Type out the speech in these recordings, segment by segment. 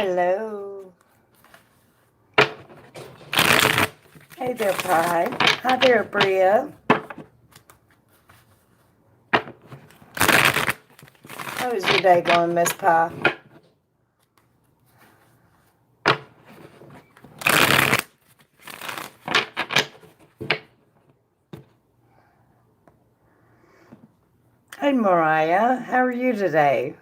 Hello. Hey there, Pride. Hi there, Bria. How is your day going, Miss Pie? Hey, Mariah. How are you today?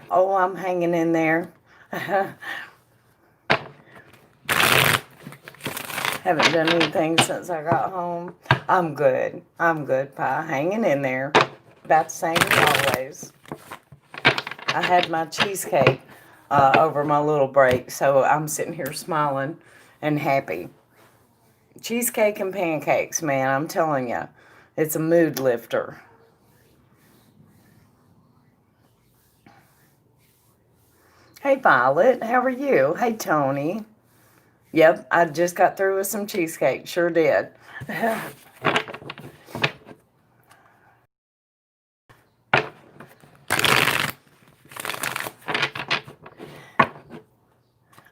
Oh, I'm hanging in there. Haven't done anything since I got home. I'm good. I'm good, Pie. Hanging in there. About the same as always. I had my cheesecake over my little break, so I'm sitting here smiling and happy. Cheesecake and pancakes, man, I'm telling you. It's a mood lifter. Hey, Violet, how are you? Hey, Tony. Yep, I just got through with some cheesecake. Sure did.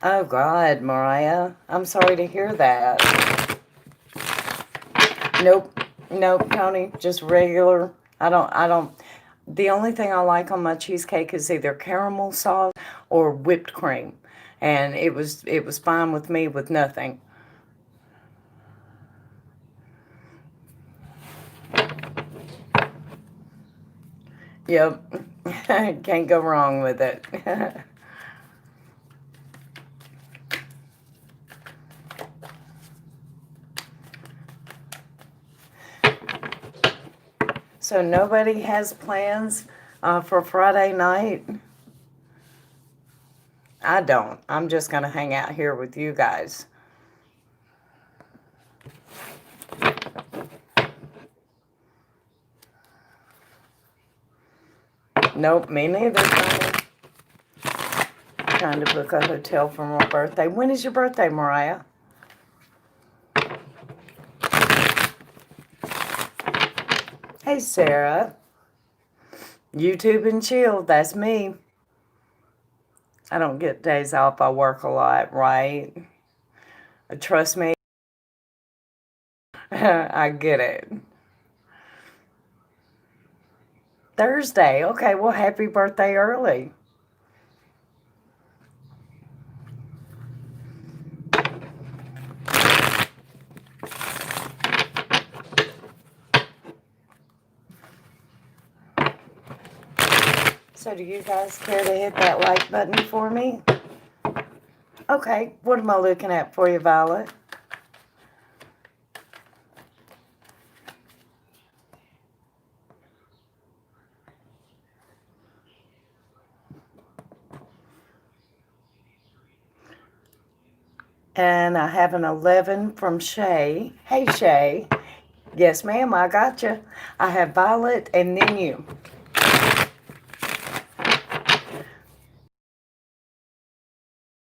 Oh, God, Mariah. I'm sorry to hear that. Nope. Nope, Tony. Just regular. The only thing I like on my cheesecake is either caramel sauce or whipped cream. And it was fine with me with nothing. Yep. Can't go wrong with it. So nobody has plans for Friday night? I don't. I'm just going to hang out here with you guys. Nope, me neither. Trying to book a hotel for my birthday. When is your birthday, Mariah? Hey, Sarah. YouTube and chill. That's me. I don't get days off. I work a lot, right? Trust me. I get it. Thursday. Okay, well, happy birthday early. So do you guys care to hit that like button for me? Okay, what am I looking at for you, Violet? And I have an 11 from Shay. Hey, Shay. Yes, ma'am, I got you. I have Violet and then you.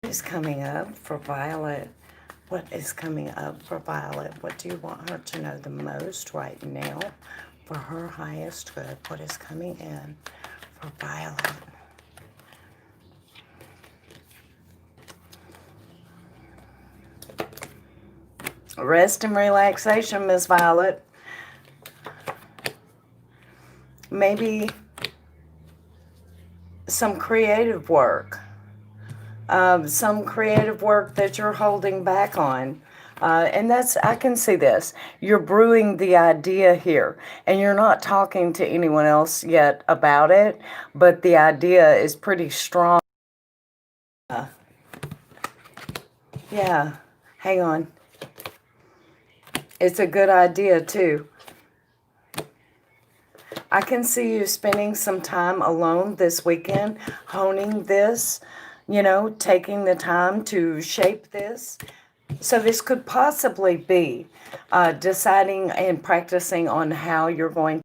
What is coming up for Violet? What is coming up for Violet? What do you want her to know the most right now for her highest good? What is coming in for Violet? Rest and relaxation, Miss Violet. Maybe some creative work. Some creative work that you're holding back on. And I can see this. You're brewing the idea here, and you're not talking to anyone else yet about it, but the idea is pretty strong. Yeah, hang on. It's a good idea, too. I can see you spending some time alone this weekend, honing this, taking the time to shape this. So this could possibly be deciding and practicing on how you're going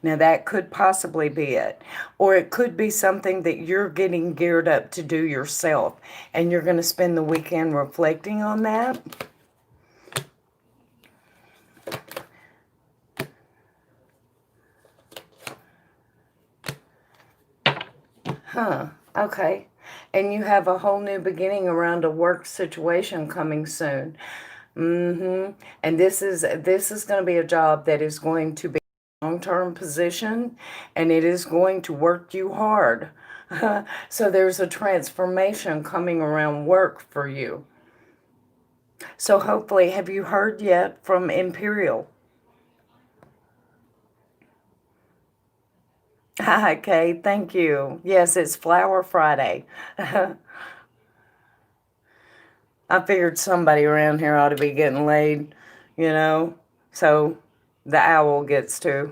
Now, that could possibly be it. Or it could be something that you're getting geared up to do yourself. And you're going to spend the weekend reflecting on that. Huh. Okay. And you have a whole new beginning around a work situation coming soon. And this is going to be a job that is going to be a long-term position, and it is going to work you hard. So there's a transformation coming around work for you. So hopefully, have you heard yet from Imperial? Hi, Kay. Thank you. Yes, it's Flower Friday. I figured somebody around here ought to be getting laid, you know, so the owl gets to.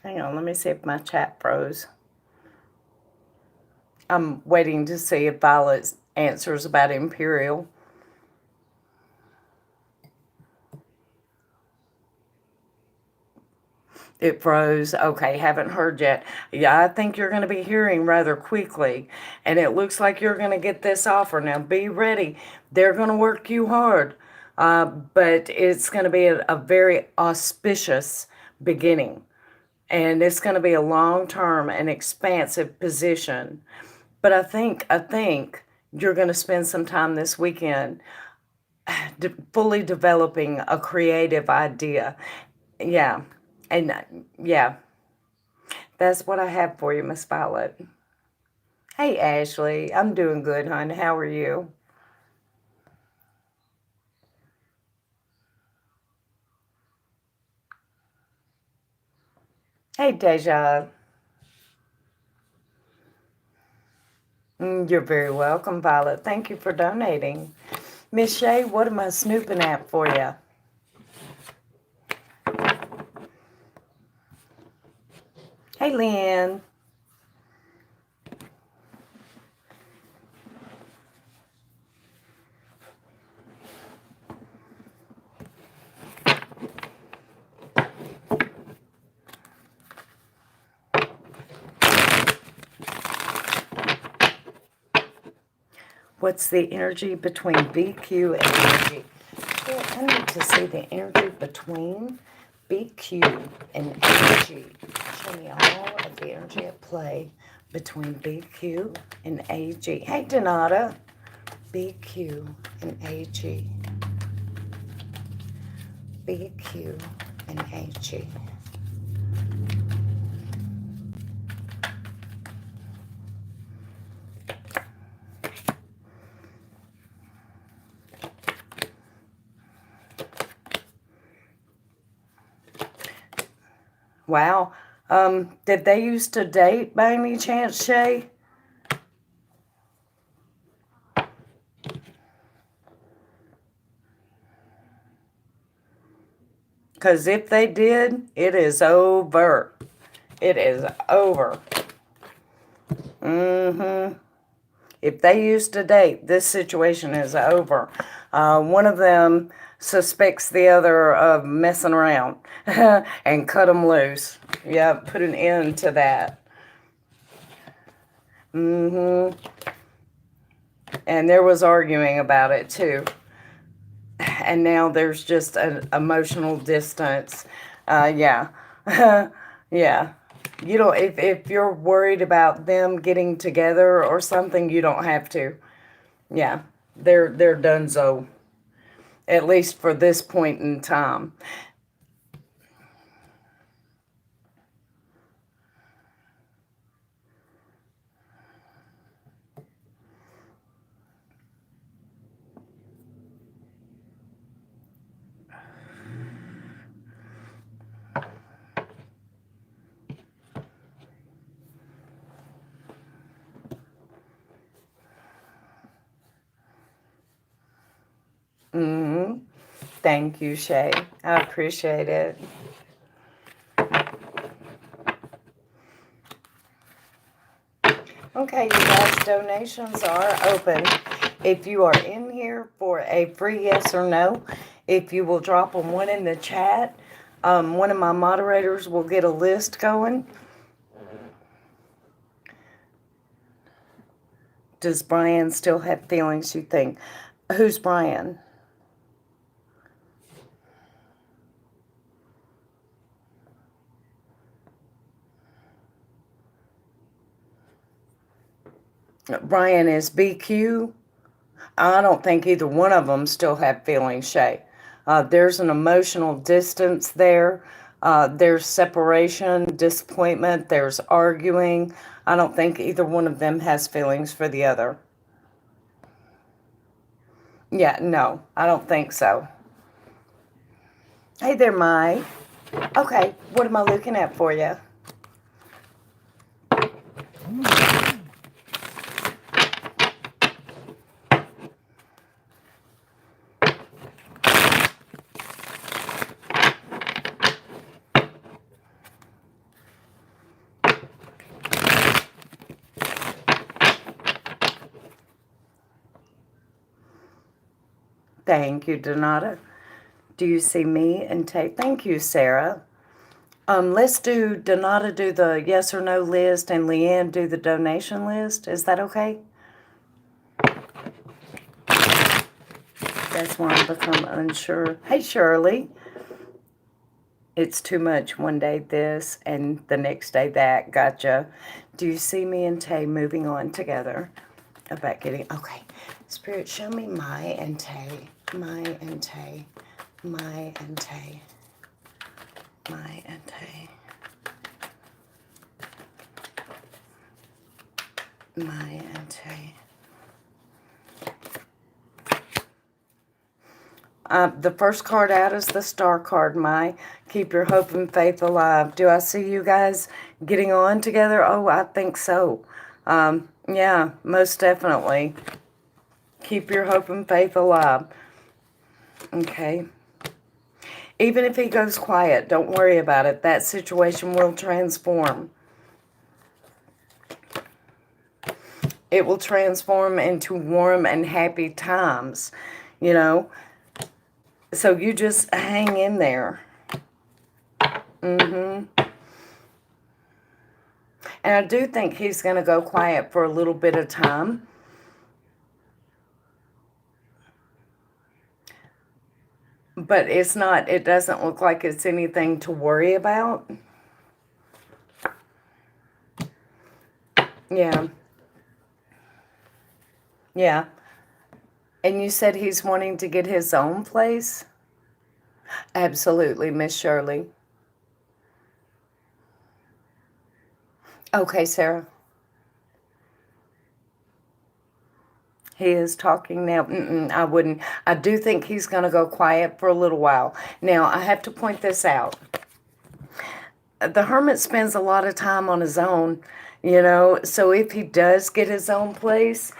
Hang on, let me see if my chat froze. I'm waiting to see if Violet answers about Imperial. It froze. Okay, haven't heard yet. Yeah, I think you're going to be hearing rather quickly. And it looks like you're going to get this offer. Now, be ready. They're going to work you hard. But it's going to be a very auspicious beginning. And it's going to be a long-term and expansive position. But I think you're going to spend some time this weekend fully developing a creative idea. Yeah. And yeah, that's what I have for you, Miss Violet. Hey, Ashley. I'm doing good, hon. How are you? Hey, Deja. You're very welcome, Violet. Thank you for donating. Miss Shay, what am I snooping at for you? Hey, Lynn. What's the energy between BQ and AG? Yeah, I need to see the energy between BQ and AG. Show me all of the energy at play between BQ and AG. Hey, Donata. BQ and AG. BQ and AG. Wow. Did they used to date by any chance, Shay? Because if they did, it is over. It is over. If they used to date, this situation is over. One of them suspects the other of messing around and cut them loose. Yeah, put an end to that. And there was arguing about it too. And now there's just an emotional distance. Yeah. Yeah. You don't, if you're worried about them getting together or something, you don't have to. Yeah. They're donezo. At least for this point in time. Thank you, Shay. I appreciate it. Okay, you guys, donations are open. If you are in here for a free yes or no, if you will drop a 1 in the chat, one of my moderators will get a list going. Does Brian still have feelings, you think? Who's Brian? Brian is BQ. I don't think either one of them still have feelings, Shay. There's an emotional distance there. There's separation, disappointment. There's arguing. I don't think either one of them has feelings for the other. Yeah, no, I don't think so. Hey there, Mai. Okay, what am I looking at for you? Thank you, Donata. Do you see me and Tate? Thank you, Sarah. Let's do Donata do the yes or no list and Leanne do the donation list. Is that okay? That's why I become unsure. Hey, Shirley. It's too much one day this and the next day that. Gotcha. Do you see me and Tay moving on together? About getting... Okay. Spirit, show me Mai and Tay. Mai and Tay. Mai and Tay. Mai and Tay. Mai and Tay. The first card out is the star card, Mai. Keep your hope and faith alive. Do I see you guys getting on together? Oh, I think so. Yeah, most definitely. Keep your hope and faith alive. Okay. Even if he goes quiet, don't worry about it. That situation will transform. It will transform into warm and happy times, you know. So you just hang in there. And I do think he's going to go quiet for a little bit of time. But it's not, it doesn't look like it's anything to worry about. Yeah. Yeah. And you said he's wanting to get his own place? Absolutely, Miss Shirley. Okay, Sarah. He is talking now. I wouldn't. I do think he's going to go quiet for a little while. Now, I have to point this out. The hermit spends a lot of time on his own, you know. So if he does get his own place,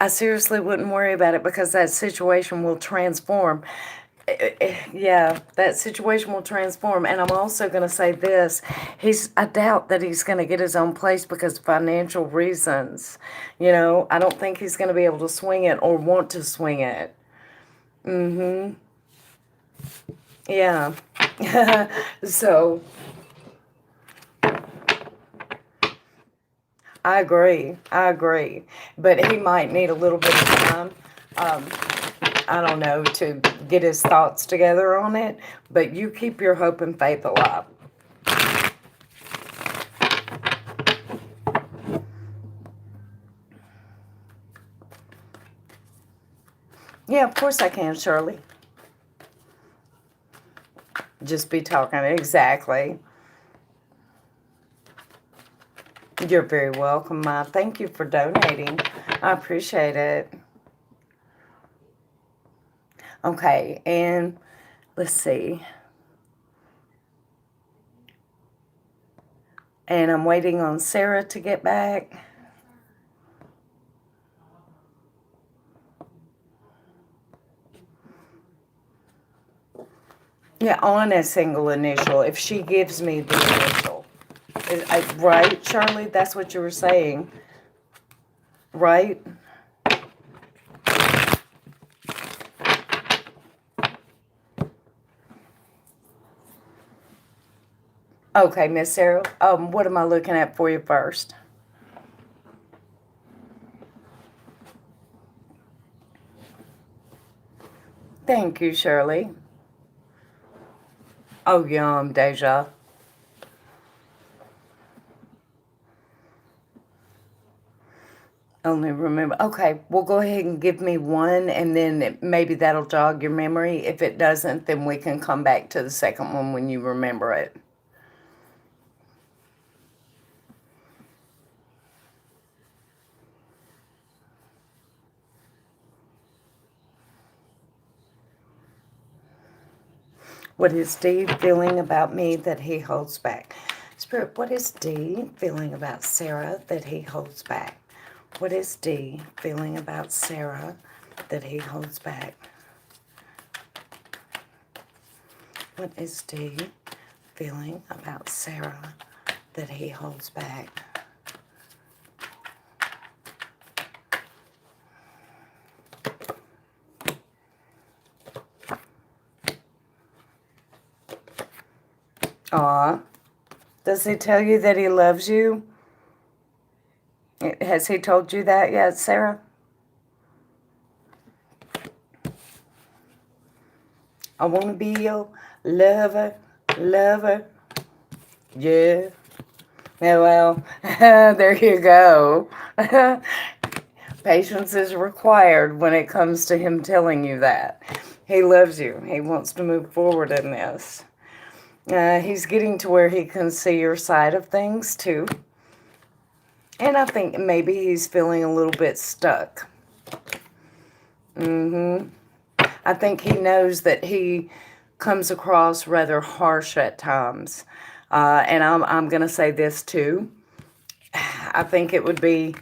I seriously wouldn't worry about it because that situation will transform. Yeah, that situation will transform. And I'm also going to say this. I doubt that he's going to get his own place because of financial reasons. You know, I don't think he's going to be able to swing it or want to swing it. Yeah. So, I agree. But he might need a little bit of time. I don't know, to get his thoughts together on it, but you keep your hope and faith alive. Yeah, of course I can, Shirley. Just be talking. Exactly. You're very welcome, Ma. Thank you for donating. I appreciate it. Okay, and let's see. And I'm waiting on Sarah to get back. Yeah, on a single initial, if she gives me the initial. Right, Shirley? That's what you were saying. Right? Okay, Miss Sarah. What am I looking at for you first? Thank you, Shirley. Oh, yum, Deja. Only remember. Okay, well, go ahead and give me one, and then maybe that'll jog your memory. If it doesn't, then we can come back to the second one when you remember it. What is D feeling about me that he holds back? Spirit, what is D feeling about Sarah that he holds back? What is D feeling about Sarah that he holds back? What is D feeling about Sarah that he holds back? Aw. Does he tell you that he loves you? Has he told you that yet, Sarah? I want to be your lover, lover. Yeah. Yeah, well, there you go. Patience is required when it comes to him telling you that. He loves you. He wants to move forward in this. He's getting to where he can see your side of things, too. And I think maybe he's feeling a little bit stuck. I think he knows that he comes across rather harsh at times. And I'm going to say this, too. I think it would be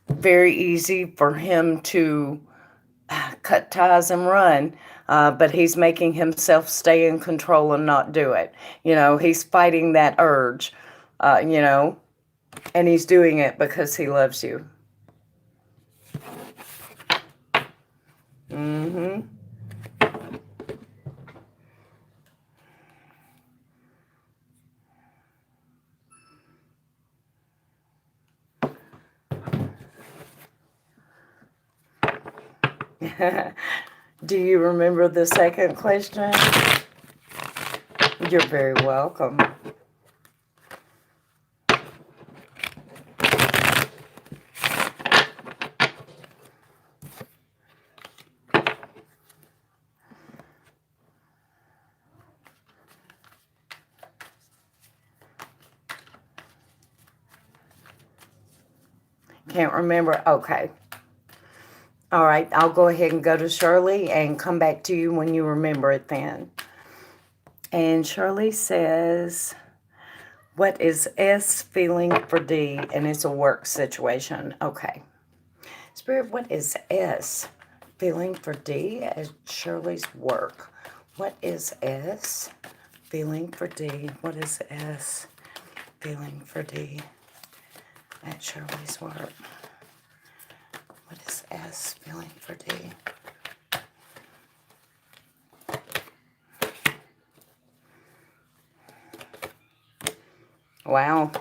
very easy for him to cut ties and run, but he's making himself stay in control and not do it. You know, he's fighting that urge, you know, and he's doing it because he loves you. Mm-hmm. Do you remember the second question? You're very welcome. Can't remember. Okay. All right. I'll go ahead and go to Shirley and come back to you when you remember it then. And Shirley says, what is S feeling for D? And it's a work situation. Okay. Spirit, what is S feeling for D at Shirley's work? What is S feeling for D? What is S feeling for D at Shirley's work? What is S feeling for D? Wow.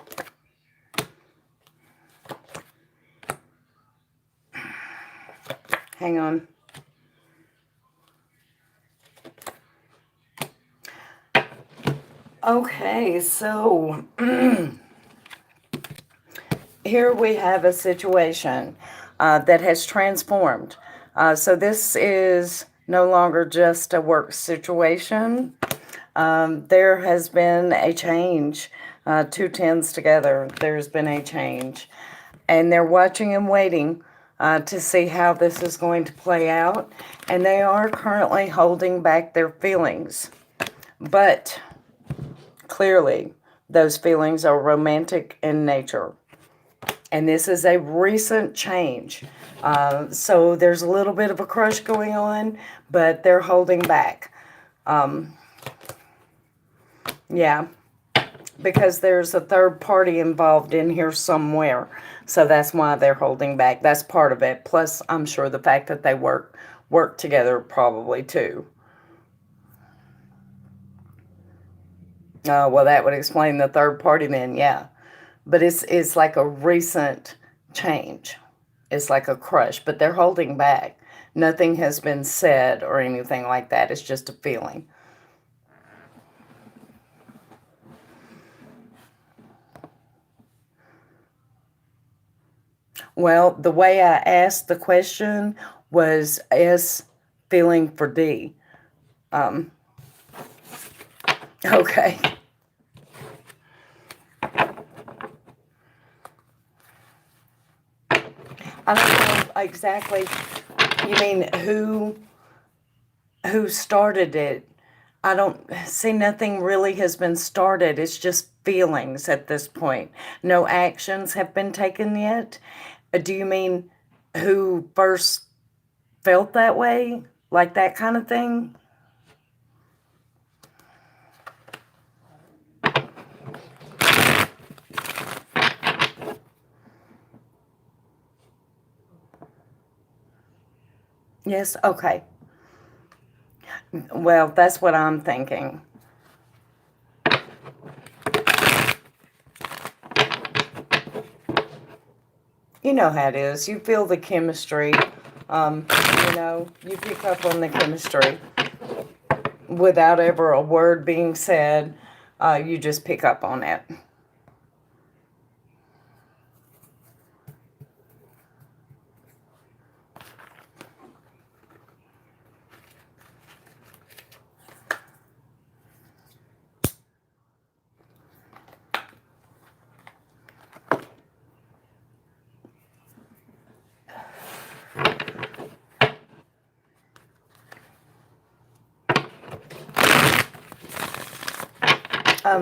Hang on. Okay, so here we have a situation that has transformed. So this is no longer just a work situation. There has been a change. Two tens together, there's been a change. And they're watching and waiting to see how this is going to play out. And they are currently holding back their feelings. But clearly, those feelings are romantic in nature. And this is a recent change. So there's a little bit of a crush going on, but they're holding back. Yeah. Because there's a third party involved in here somewhere. So that's why they're holding back. That's part of it. Plus, I'm sure the fact that they work together probably too. Well, that would explain the third party then, yeah. But it's like a recent change. It's like a crush, but they're holding back. Nothing has been said or anything like that. It's just a feeling. Well, the way I asked the question was S feeling for D. Okay. I don't know exactly. You mean who started it? I don't see, nothing really has been started. It's just feelings at this point. No actions have been taken yet. Do you mean who first felt that way? Like that kind of thing? Yes, okay. Well, that's what I'm thinking. You know how it is. You feel the chemistry. You pick up on the chemistry without ever a word being said. You just pick up on it.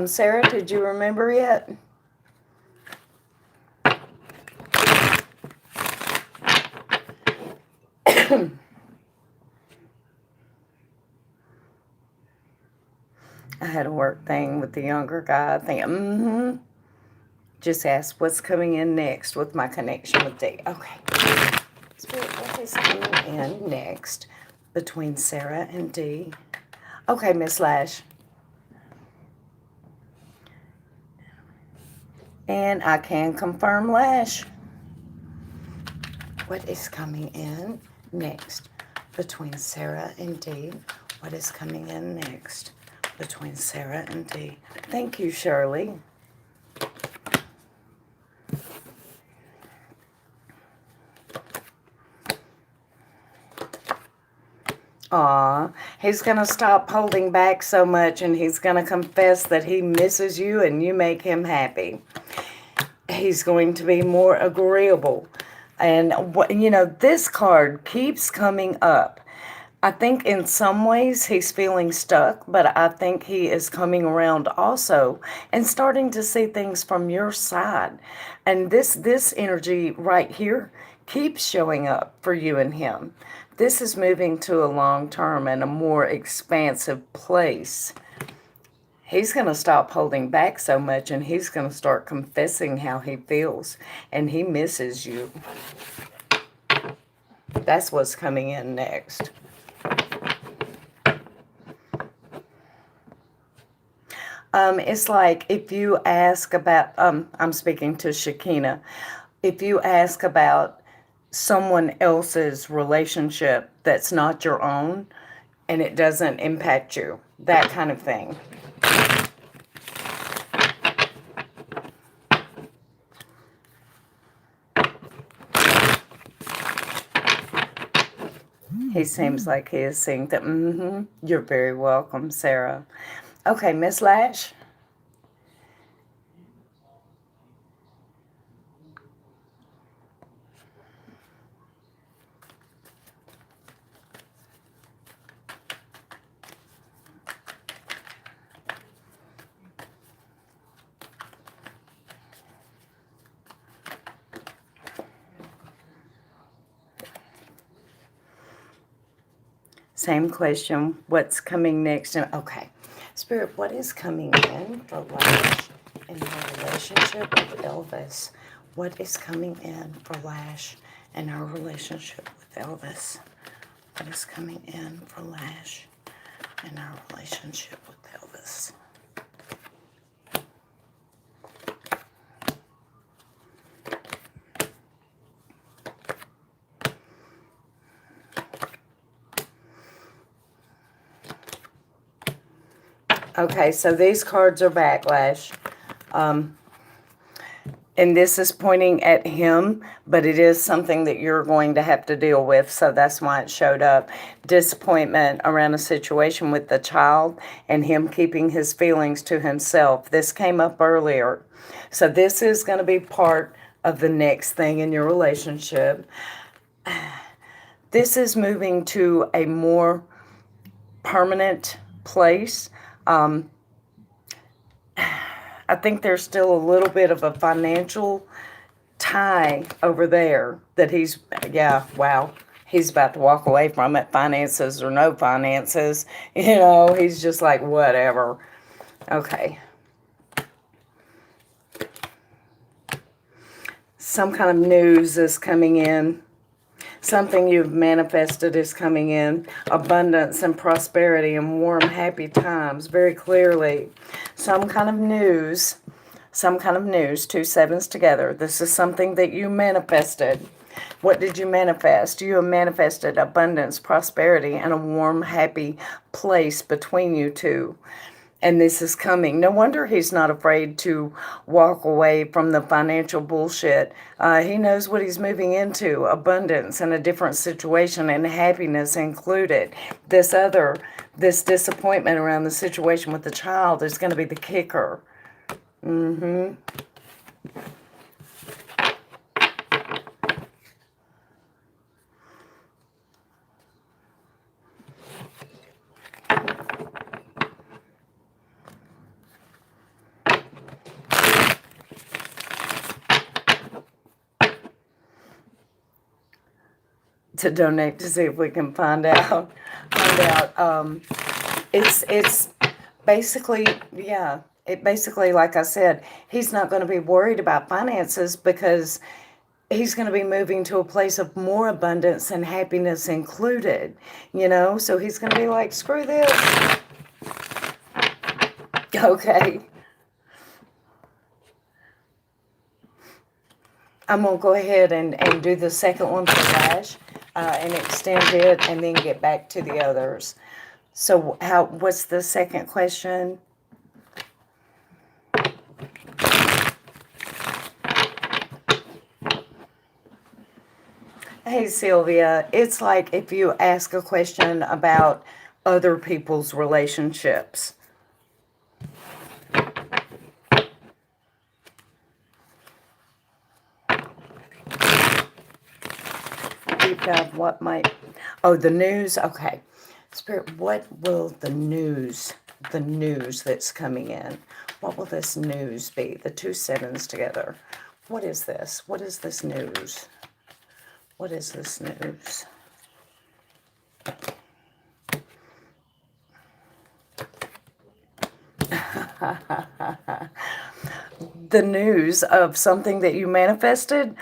Sarah, did you remember yet? I had a work thing with the younger guy. I think, Just ask what's coming in next with my connection with D. Okay. Spirit, what is coming in next between Sarah and D? Okay, Miss Lash. And I can confirm Lash. What is coming in next between Sarah and D? What is coming in next between Sarah and D? Thank you, Shirley. Aw, he's going to stop holding back so much, and he's going to confess that he misses you and you make him happy. He's going to be more agreeable. And, this card keeps coming up. I think in some ways he's feeling stuck, but I think he is coming around also and starting to see things from your side. And this energy right here keeps showing up for you and him. This is moving to a long term and a more expansive place. He's going to stop holding back so much, and he's going to start confessing how he feels, and he misses you. That's what's coming in next. It's like if you ask about, I'm speaking to Shakina, if you ask about someone else's relationship that's not your own and it doesn't impact you, that kind of thing. He seems like he is saying that, you're very welcome, Sarah. Okay, Miss Lash. Same question. What's coming next? Okay. Spirit, what is coming in for Lash in her relationship with Elvis? What is coming in for Lash and her relationship with Elvis? What is coming in for Lash and her relationship with Elvis? Okay, so these cards are backlash. And this is pointing at him, but it is something that you're going to have to deal with, so that's why it showed up. Disappointment around a situation with the child and him keeping his feelings to himself. This came up earlier. So this is going to be part of the next thing in your relationship. This is moving to a more permanent place. I think there's still a little bit of a financial tie over there that he's, yeah, wow, he's about to walk away from it, finances or no finances. You know, he's just like, whatever. Okay. Some kind of news is coming in. Something you've manifested is coming in. Abundance and prosperity and warm, happy times, very clearly. Some kind of news. Some kind of news. 2 sevens together. This is something that you manifested. What did you manifest? You have manifested abundance, prosperity, and a warm, happy place between you two. And this is coming. No wonder he's not afraid to walk away from the financial bullshit. He knows what he's moving into. Abundance and a different situation and happiness included. This disappointment around the situation with the child is going to be the kicker. To donate to see if we can find out. It's basically, yeah, it basically, like I said, he's not going to be worried about finances because he's going to be moving to a place of more abundance and happiness included, you know? So he's going to be like, screw this. Okay. I'm going to go ahead and do the second one for Lash and extend it and then get back to the others. So what's the second question? Hey, Sylvia, it's like if you ask a question about other people's relationships. Deep dive, what might... Oh, the news? Okay. Spirit, what will the news that's coming in, what will this news be? The 2 sevens together. What is this? What is this news? What is this news? The news of something that you manifested,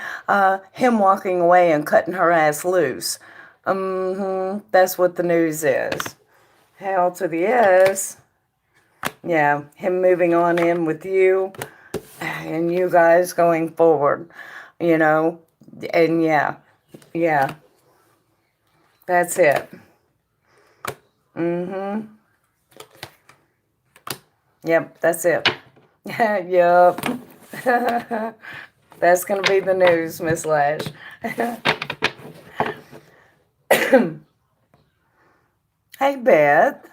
him walking away and cutting her ass loose. That's what the news is. Hell to the yes. Yeah, him moving on in with you and you guys going forward, you know, and yeah, that's it. Yep, that's it. Yep. That's going to be the news, Miss Lash. Hey, Beth.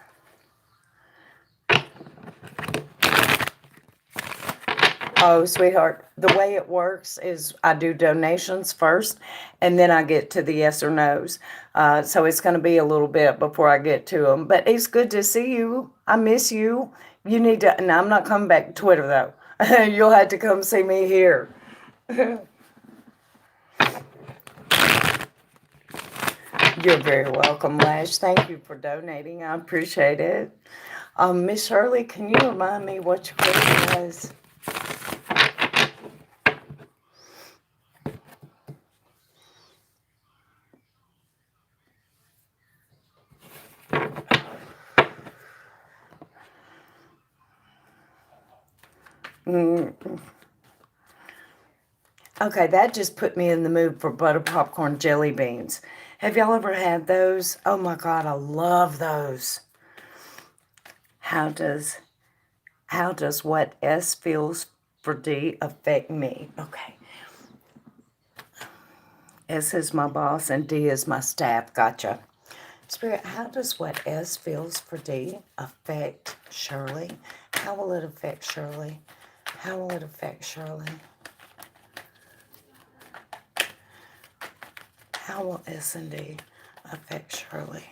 Oh, sweetheart, the way it works is I do donations first, and then I get to the yes or no's. So it's going to be a little bit before I get to them. But it's good to see you. I miss you. You need to... And I'm not coming back to Twitter, though. You'll have to come see me here. You're very welcome, Lash. Thank you for donating. I appreciate it. Miss Shirley, can you remind me what your question was? Okay, that just put me in the mood for butter popcorn jelly beans. Have y'all ever had those? Oh my God, I love those. How does what S feels for D affect me? Okay. S is my boss and D is my staff. Gotcha. Spirit, how does what S feels for D affect Shirley? How will it affect Shirley? How will it affect Shirley? How will S and D affect Shirley?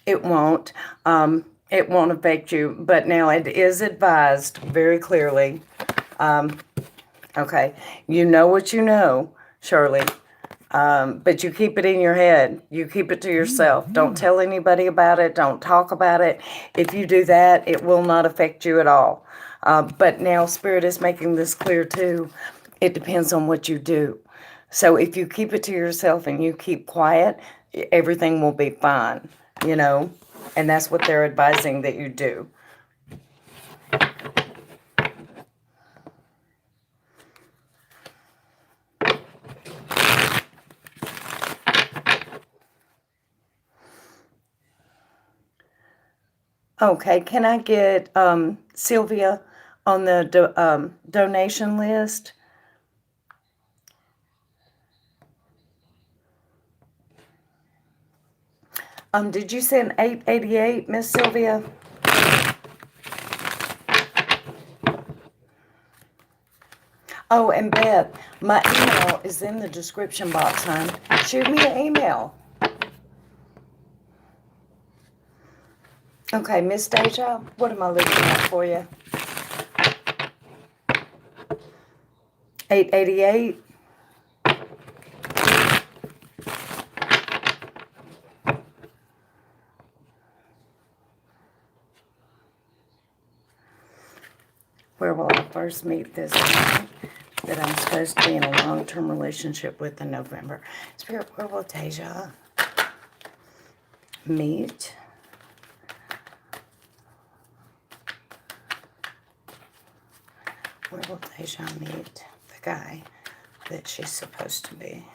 It won't. It won't affect you, but now it is advised very clearly. Okay, you know what you know, Shirley, but you keep it in your head. You keep it to yourself. Don't tell anybody about it. Don't talk about it. If you do that, it will not affect you at all. But now Spirit is making this clear too. It depends on what you do. So if you keep it to yourself and you keep quiet, everything will be fine, you know? And that's what they're advising that you do. Okay, can I get Sylvia on the donation list? Did you send 888, Miss Sylvia? Oh, and Beth, my email is in the description box, hon. Shoot me an email. Okay, Miss Deja, what am I looking at for you? 888. Where will I first meet this man that I'm supposed to be in a long-term relationship with in November? Spirit, where will Deja meet? Where will Deja meet the guy that she's supposed to be?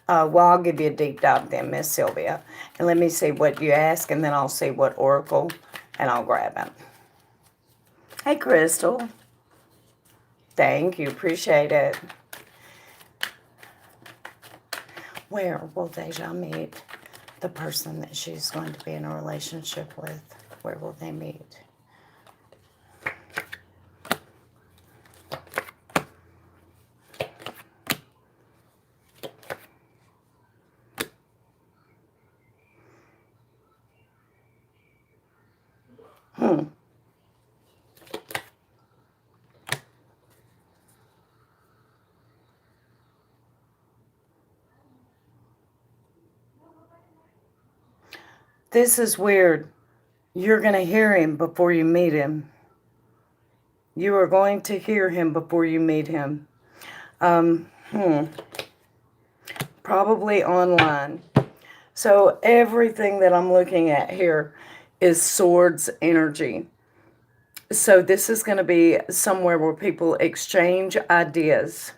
Well, I'll give you a deep dive then, Miss Sylvia. And let me see what you ask, and then I'll see what oracle, and I'll grab him. Hey, Crystal. Thank you. Appreciate it. Where will Deja meet the person that she's going to be in a relationship with? Where will they meet? This is weird. You're going to hear him before you meet him. You are going to hear him before you meet him. Probably online. So everything that I'm looking at here is swords energy. So this is going to be somewhere where people exchange ideas.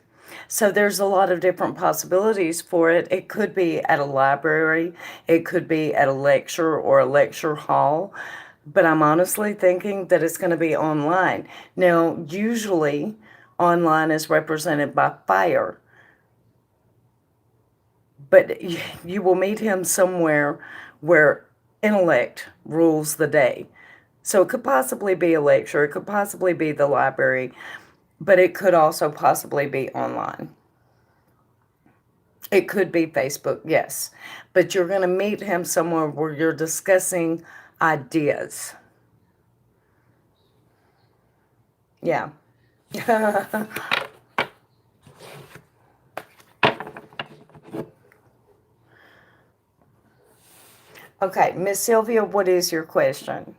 So there's a lot of different possibilities for it. It could be at a library. It could be at a lecture or a lecture hall. But I'm honestly thinking that it's going to be online. Now, usually online is represented by fire. But you will meet him somewhere where intellect rules the day. So it could possibly be a lecture. It could possibly be the library. But it could also possibly be online. It could be Facebook, yes. But you're going to meet him somewhere where you're discussing ideas. Yeah. Okay, Miss Sylvia, what is your question?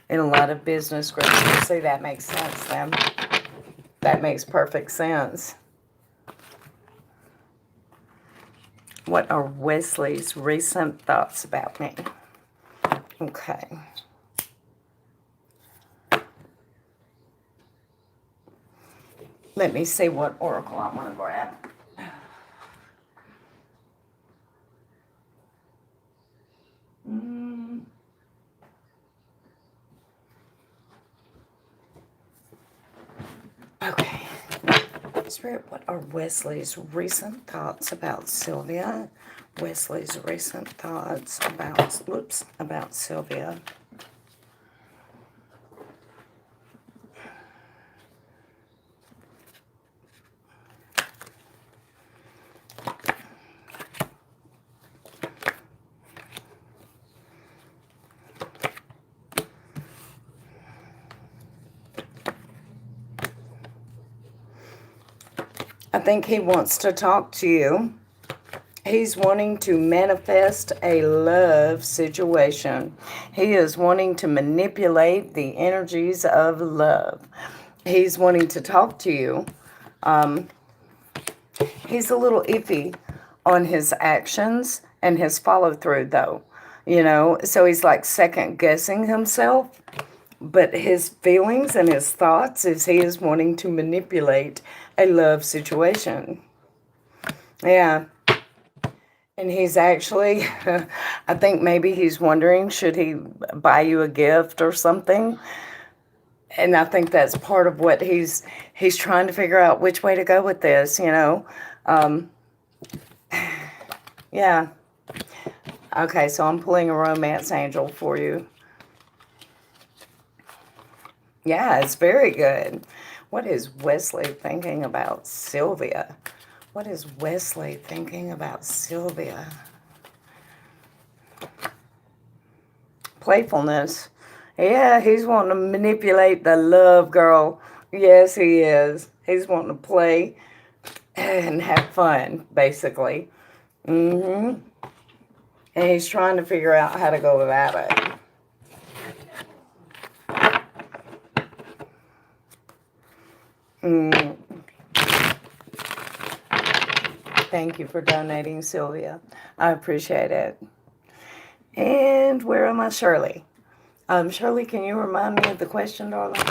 In a lot of business groups, see, that makes sense then. That makes perfect sense. What are Wesley's recent thoughts about me? Okay. Let me see what oracle I want to grab. Okay. Spirit, what are Wesley's recent thoughts about Sylvia? Wesley's recent thoughts about Sylvia. I think he wants to talk to you. He's wanting to manifest a love situation. He is wanting to manipulate the energies of love. He's wanting to talk to you. He's a little iffy on his actions and his follow through, though. You know, so he's like second guessing himself. But his feelings and his thoughts is he is wanting to manipulate a love situation. Yeah. And he's actually, I think maybe he's wondering, should he buy you a gift or something? And I think that's part of what he's trying to figure out which way to go with this, you know. Yeah. Okay, so I'm pulling a romance angel for you. Yeah, it's very good. What is Wesley thinking about Sylvia? What is Wesley thinking about Sylvia? Playfulness. Yeah, he's wanting to manipulate the love girl. Yes, he is. He's wanting to play and have fun, basically. And he's trying to figure out how to go about it. Thank you for donating, Sylvia. I appreciate it. And where am I, Shirley? Shirley, can you remind me of the question, darling?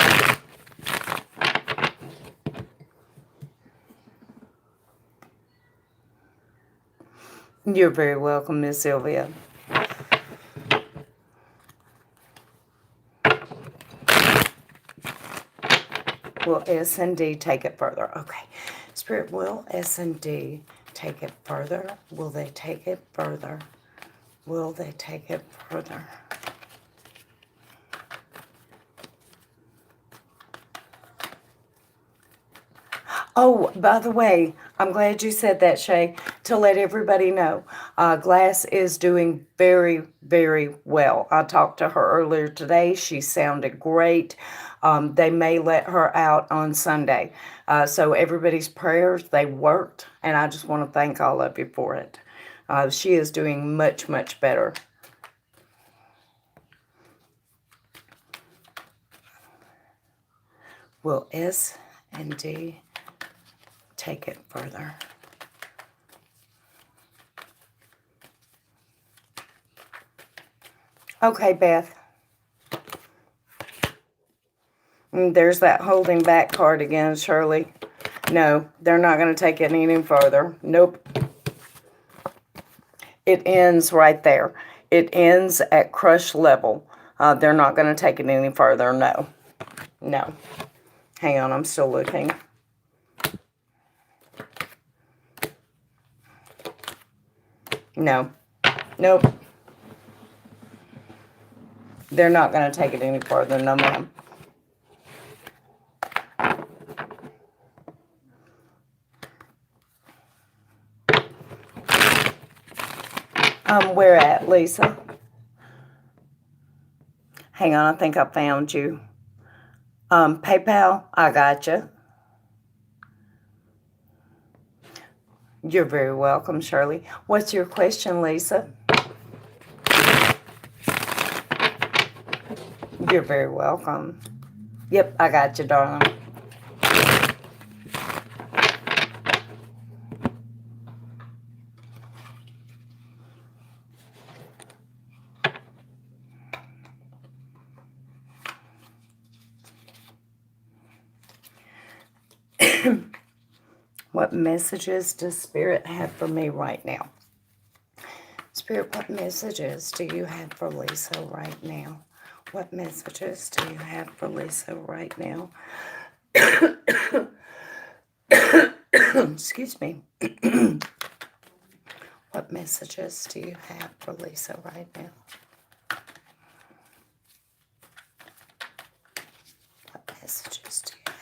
You're very welcome, Miss Sylvia. Will S and D take it further? Okay. Spirit, will S and D take it further? Will they take it further? Will they take it further? Oh, by the way, I'm glad you said that, Shay, to let everybody know. Glass is doing very, very well. I talked to her earlier today. She sounded great. They may let her out on Sunday. So everybody's prayers, they worked, and I just want to thank all of you for it. She is doing much, much better. Will S and D take it further? Okay, Beth. There's that holding back card again, Shirley. No, they're not going to take it any further. Nope. It ends right there. It ends at crush level. They're not going to take it any further. No. No. Hang on, I'm still looking. No. Nope. They're not going to take it any further. No, ma'am. Where at, Lisa? Hang on, I think I found you. PayPal, I got you. You're very welcome, Shirley. What's your question, Lisa? You're very welcome. Yep, I got you, darling. What messages does Spirit have for me right now? Spirit, what messages do you have for Lisa right now? What messages do you have for Lisa right now? Excuse me. What messages do you have for Lisa right now? What messages do you have?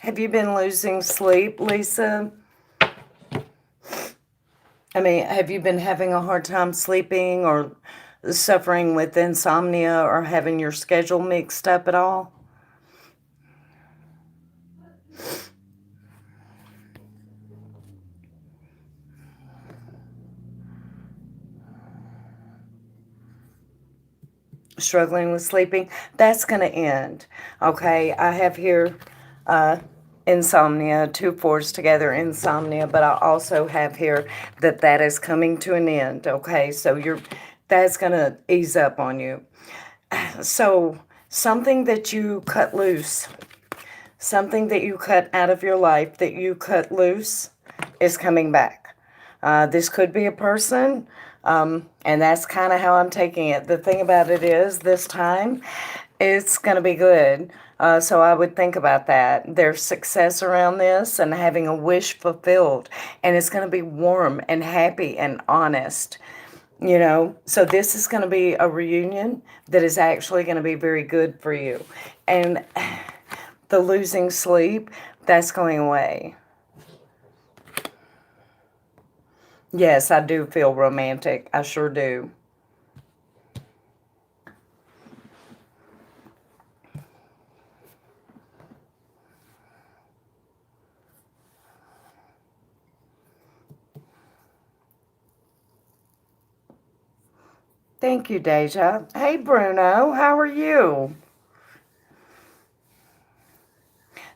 Have you been losing sleep, Lisa? I mean, have you been having a hard time sleeping or suffering with insomnia or having your schedule mixed up at all? Struggling with sleeping? That's going to end. Okay, I have here insomnia, 2 4s together, insomnia, but I also have here that is coming to an end. Okay, so that's going to ease up on you. So something that you cut loose, something that you cut out of your life, that you cut loose, is coming back. This could be a person, and that's kind of how I'm taking it. The thing about it is, this time, it's going to be good. So I would think about that. There's success around this and having a wish fulfilled. And it's going to be warm and happy and honest. You know, so this is going to be a reunion that is actually going to be very good for you. And the losing sleep, that's going away. Yes, I do feel romantic. I sure do. Thank you, Deja. Hey, Bruno, how are you?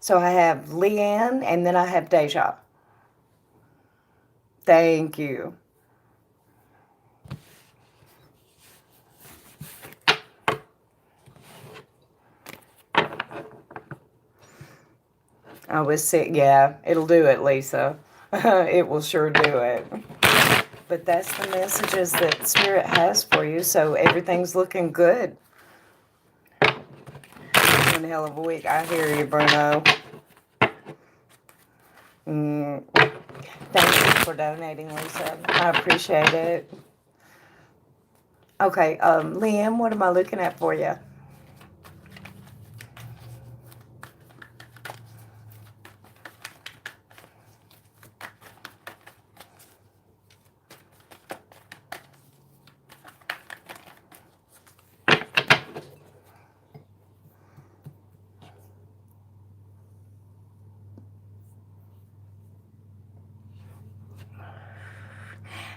So I have Leanne, and then I have Deja. Thank you. I was sick. Yeah, it'll do it, Lisa. It will sure do it. But that's the messages that Spirit has for you, so everything's looking good. One hell of a week. I hear you, Bruno. Thank you for donating, Lisa. I appreciate it. Okay, Liam, what am I looking at for you?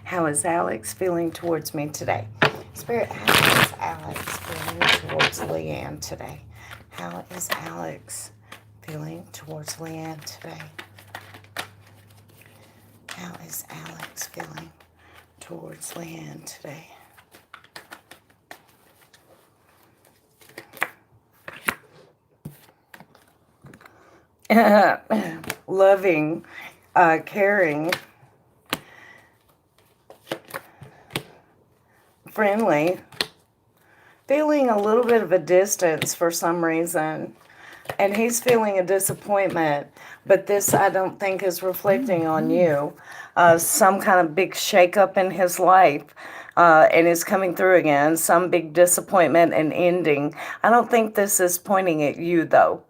How is Alex feeling towards me today? Spirit, how is Alex feeling towards Leanne today? How is Alex feeling towards Leanne today? How is Alex feeling towards Leanne today? Loving, caring, family feeling a little bit of a distance for some reason. And he's feeling a disappointment, but this I don't think is reflecting on you. Some kind of big shakeup in his life, and it's coming through again. Some big disappointment and ending. I don't think this is pointing at you, though.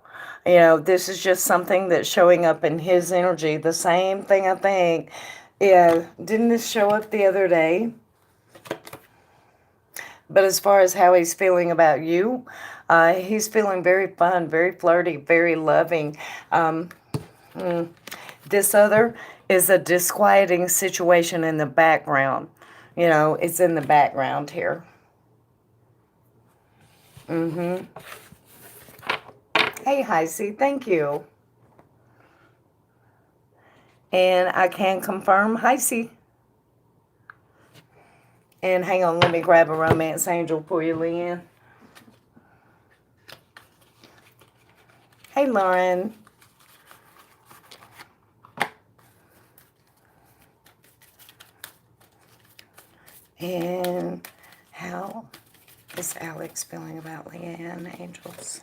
You know, this is just something that's showing up in his energy. The same thing, I think. Yeah, didn't this show up the other day? But as far as how he's feeling about you, he's feeling very fun, very flirty, very loving. This other is a disquieting situation in the background. You know, it's in the background here. Hey, Heisey, thank you. And I can confirm, Heisey. And hang on, let me grab a romance angel for you, Leanne. Hey, Lauren. And how is Alex feeling about Leanne, angels?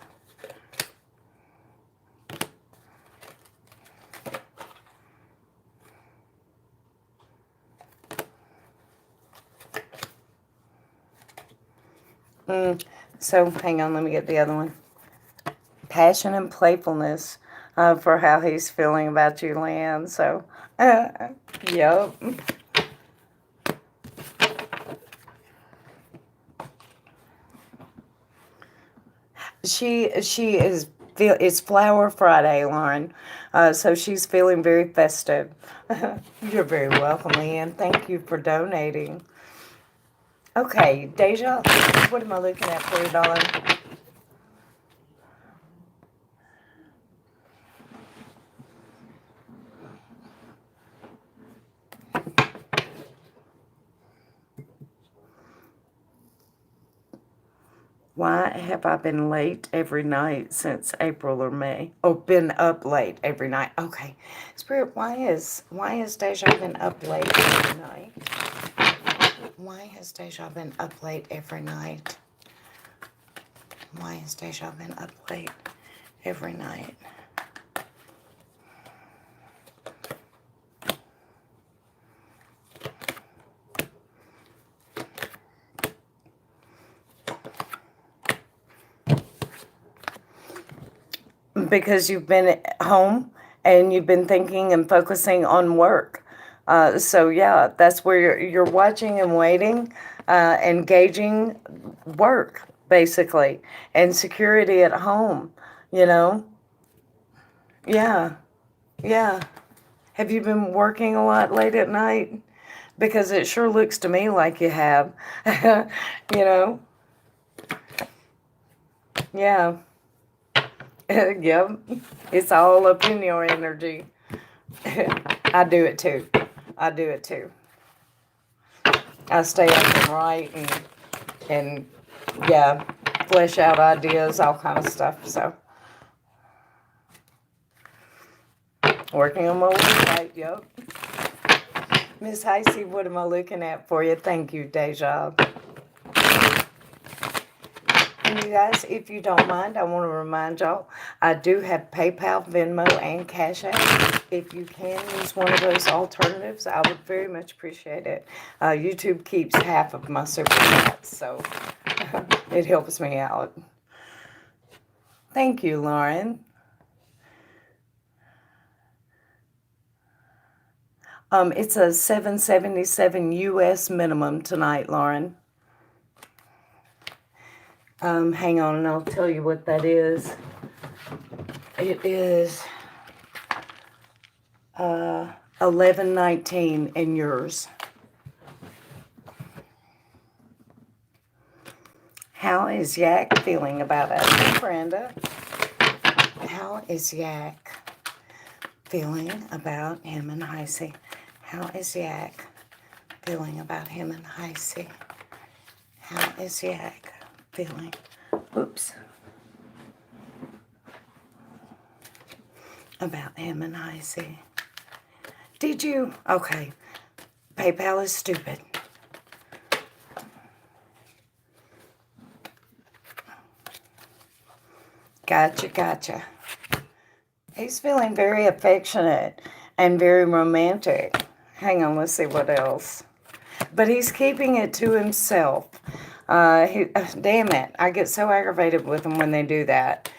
So, hang on, let me get the other one. Passion and playfulness for how he's feeling about you, Leanne. So, yep. She is, it's Flower Friday, Lauren. So she's feeling very festive. You're very welcome, Leanne. Thank you for donating. Okay, Deja, what am I looking at for you, darling? Why have I been late every night since April or May? Oh, been up late every night. Okay. Spirit, why is Deja been up late every night? Why has Deja been up late every night? Why has Deja been up late every night? Because you've been at home and you've been thinking and focusing on work. So yeah, that's where you're watching and waiting, engaging work basically, and security at home. You know, yeah, yeah. Have you been working a lot late at night? Because it sure looks to me like you have. You know, yeah. Yep, it's all up in your energy. I do it too. I do it too. I stay up and write and yeah, flesh out ideas, all kind of stuff. So working on my website. Yep. Miss Heisey, what am I looking at for you? Thank you, Deja. And you guys, if you don't mind, I want to remind y'all, I do have PayPal, Venmo, and Cashapp. If you can use one of those alternatives, I would very much appreciate it. YouTube keeps half of my super chats, so it helps me out. Thank you, Lauren. It's a $7.77 US minimum tonight, Lauren. Hang on, and I'll tell you what that is. It is $11.19 in yours. How is Yak feeling about it, Brenda? How is Yak feeling about him and Heisey? How is Yak feeling about him and Heisey? How is Yak feeling? Oops. About him and Heisey. Did you? Okay. PayPal is stupid. Gotcha, gotcha. He's feeling very affectionate and very romantic. Hang on, let's see what else. But he's keeping it to himself. Damn it, I get so aggravated with him when they do that.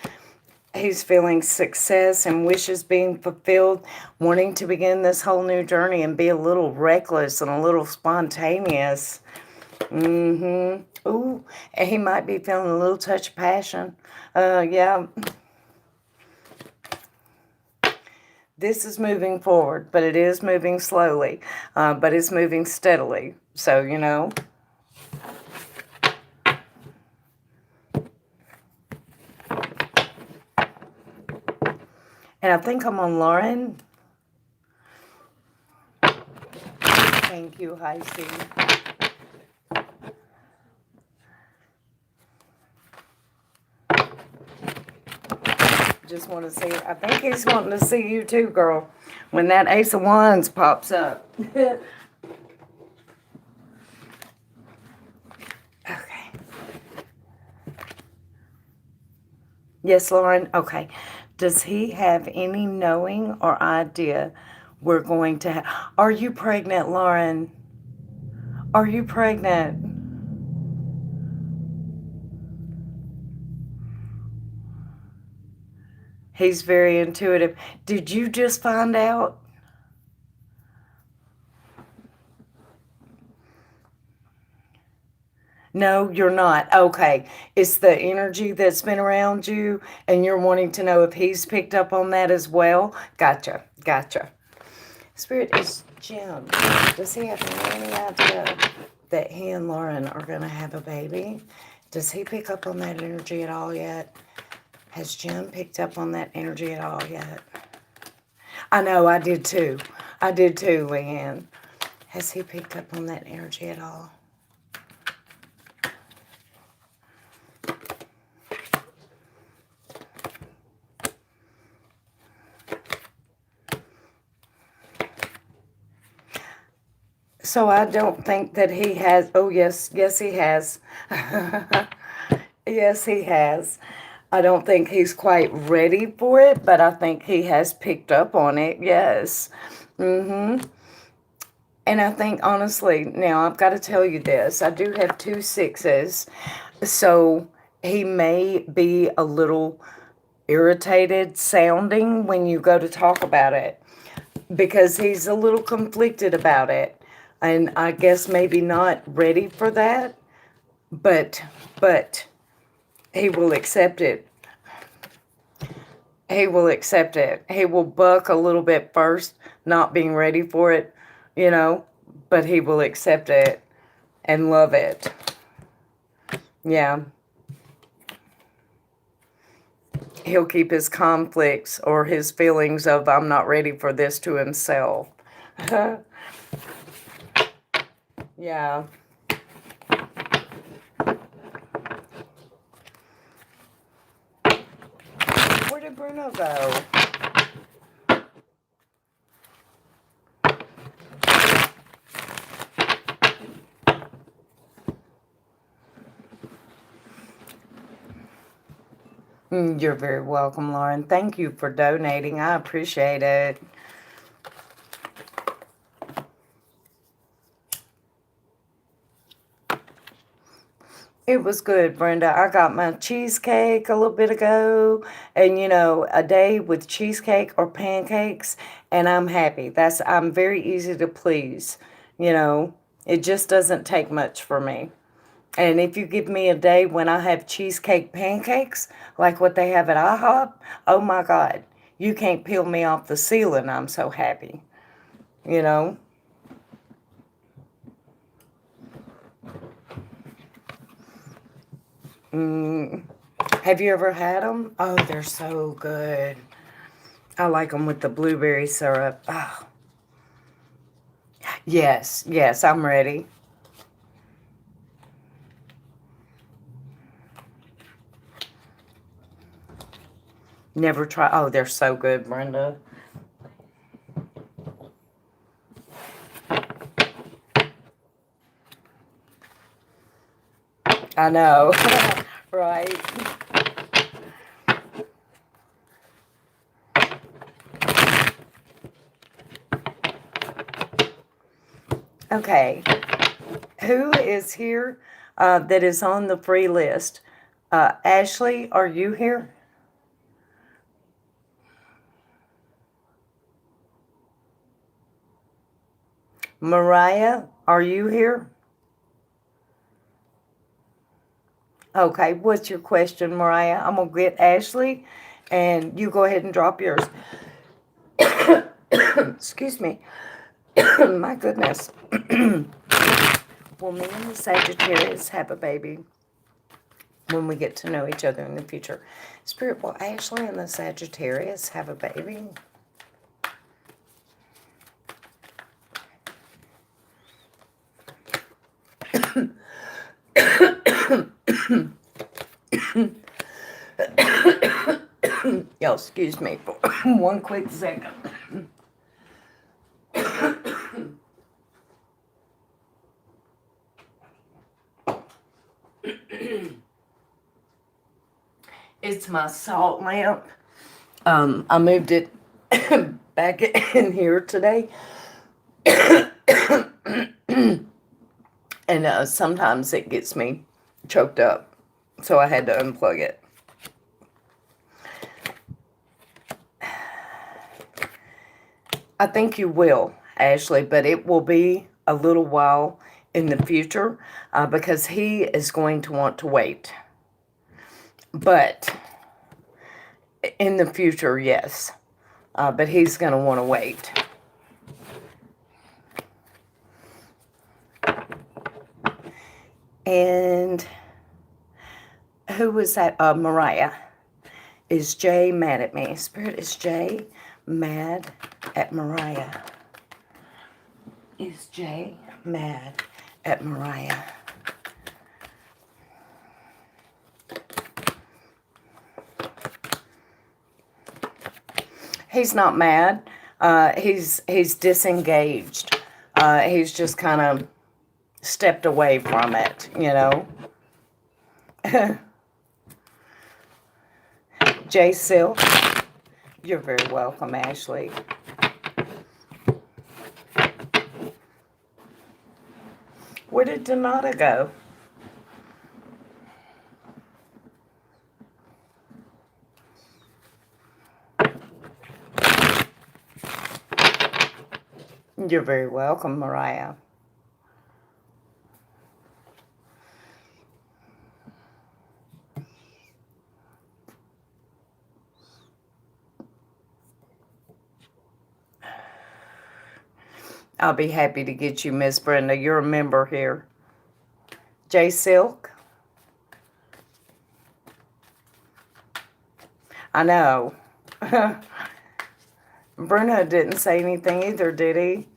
He's feeling success and wishes being fulfilled, wanting to begin this whole new journey and be a little reckless and a little spontaneous. Ooh, he might be feeling a little touch of passion. Yeah. This is moving forward, but it is moving slowly, but it's moving steadily. So, you know. And I think I'm on Lauren. Thank you, Heisey. Just want to see, I think he's wanting to see you too, girl, when that Ace of Wands pops up. Okay. Yes, Lauren? Okay. Does he have any knowing or idea we're going to have? Are you pregnant, Lauren? Are you pregnant? He's very intuitive. Did you just find out? No, you're not. Okay. It's the energy that's been around you, and you're wanting to know if he's picked up on that as well. Gotcha. Gotcha. Spirit is Jim. Does he have any idea that he and Lauren are going to have a baby? Does he pick up on that energy at all yet? Has Jim picked up on that energy at all yet? I know, I did too. I did too, Leanne. Has he picked up on that energy at all? So I don't think that he has. Oh, yes. Yes, he has. Yes, he has. I don't think he's quite ready for it, but I think he has picked up on it. Yes. And I think, honestly, now I've got to tell you this. I do have 2 6s. So he may be a little irritated sounding when you go to talk about it, because he's a little conflicted about it. And I guess maybe not ready for that, but he will accept it. He will accept it. He will buck a little bit first, not being ready for it, you know, but he will accept it and love it. Yeah. He'll keep his conflicts or his feelings of I'm not ready for this to himself. Yeah. Where did Bruno go? You're very welcome, Lauren. Thank you for donating. I appreciate it. It was good, Brenda. I got my cheesecake a little bit ago, and you know, a day with cheesecake or pancakes, and I'm happy. I'm very easy to please. You know, it just doesn't take much for me. And if you give me a day when I have cheesecake pancakes, like what they have at IHOP, oh my God, you can't peel me off the ceiling. I'm so happy. You know? Have you ever had them? Oh, they're so good. I like them with the blueberry syrup. Oh. Yes, yes, I'm ready. Never try. Oh, they're so good, Brenda. I know. Right. Okay. Who is here that is on the free list? Ashley, are you here? Mariah, are you here? Okay, what's your question, Mariah? I'm going to get Ashley, and you go ahead and drop yours. Excuse me. My goodness. Will me and the Sagittarius have a baby when we get to know each other in the future? Spirit, will Ashley and the Sagittarius have a baby? Y'all, excuse me for one quick second. It's my salt lamp. I moved it back in here today. And sometimes it gets me choked up. So I had to unplug it. I think you will, Ashley, but it will be a little while in the future because he is going to want to wait. But in the future, yes. But he's going to want to wait. And who was that? Mariah. Is Jay mad at me? Spirit, is Jay mad at Mariah? Is Jay mad at Mariah? He's not mad. He's disengaged. He's just kind of stepped away from it, you know. Jay Silk, you're very welcome, Ashley. Where did Donata go? You're very welcome, Mariah. I'll be happy to get you, Miss Brenda. You're a member here. Jay Silk. I know. Bruno didn't say anything either, did he?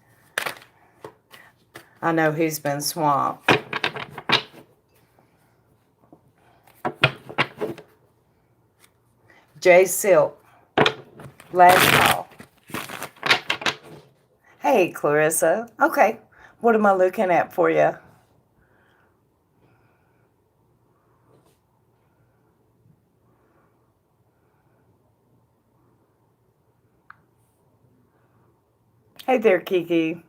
I know he's been swamped. Jay Silk. Last call. Hey, Clarissa. Okay. What am I looking at for you? Hey there, Kiki.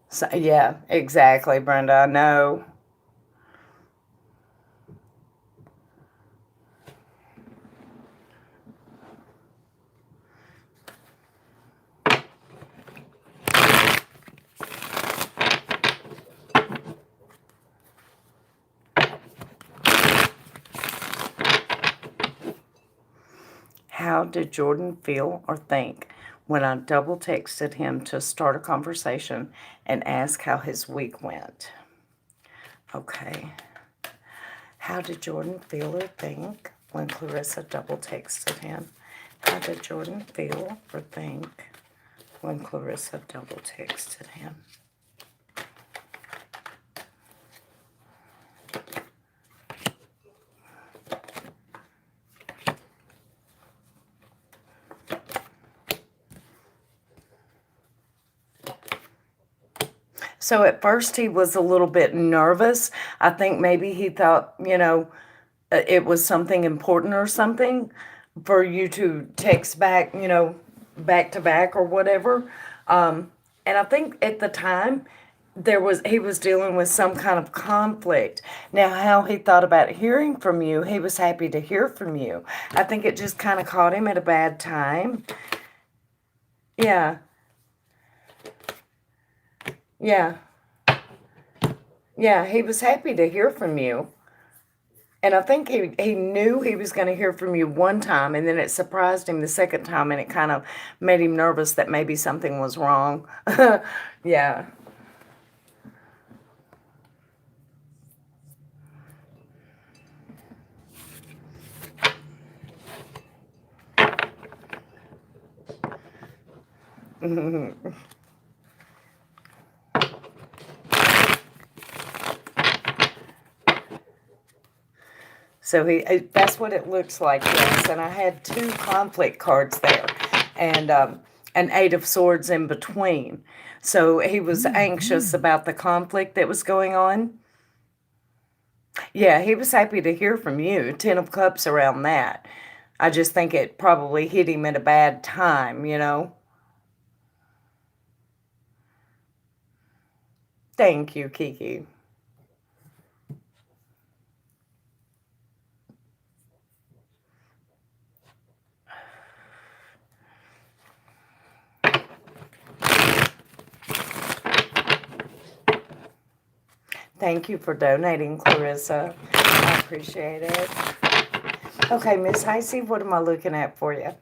So, yeah, exactly, Brenda. I know. How did Jordan feel or think when I double texted him to start a conversation and ask how his week went? Okay. How did Jordan feel or think when Clarissa double texted him? How did Jordan feel or think when Clarissa double texted him? So at first he was a little bit nervous. I think maybe he thought, you know, it was something important or something for you to text back, you know, back to back or whatever. And I think at the time, he was dealing with some kind of conflict. Now, how he thought about hearing from you, he was happy to hear from you. I think it just kind of caught him at a bad time. Yeah. Yeah. Yeah, he was happy to hear from you. And I think he knew he was going to hear from you one time, and then it surprised him the second time, and it kind of made him nervous that maybe something was wrong. Yeah. So that's what it looks like, yes. And I had 2 conflict cards there, and an 8 of Swords in between. So he was anxious about the conflict that was going on. Yeah, he was happy to hear from you. 10 of Cups around that. I just think it probably hit him at a bad time, you know. Thank you, Kiki. Thank you for donating, Clarissa. I appreciate it. Okay, Miss Heisey, what am I looking at for you?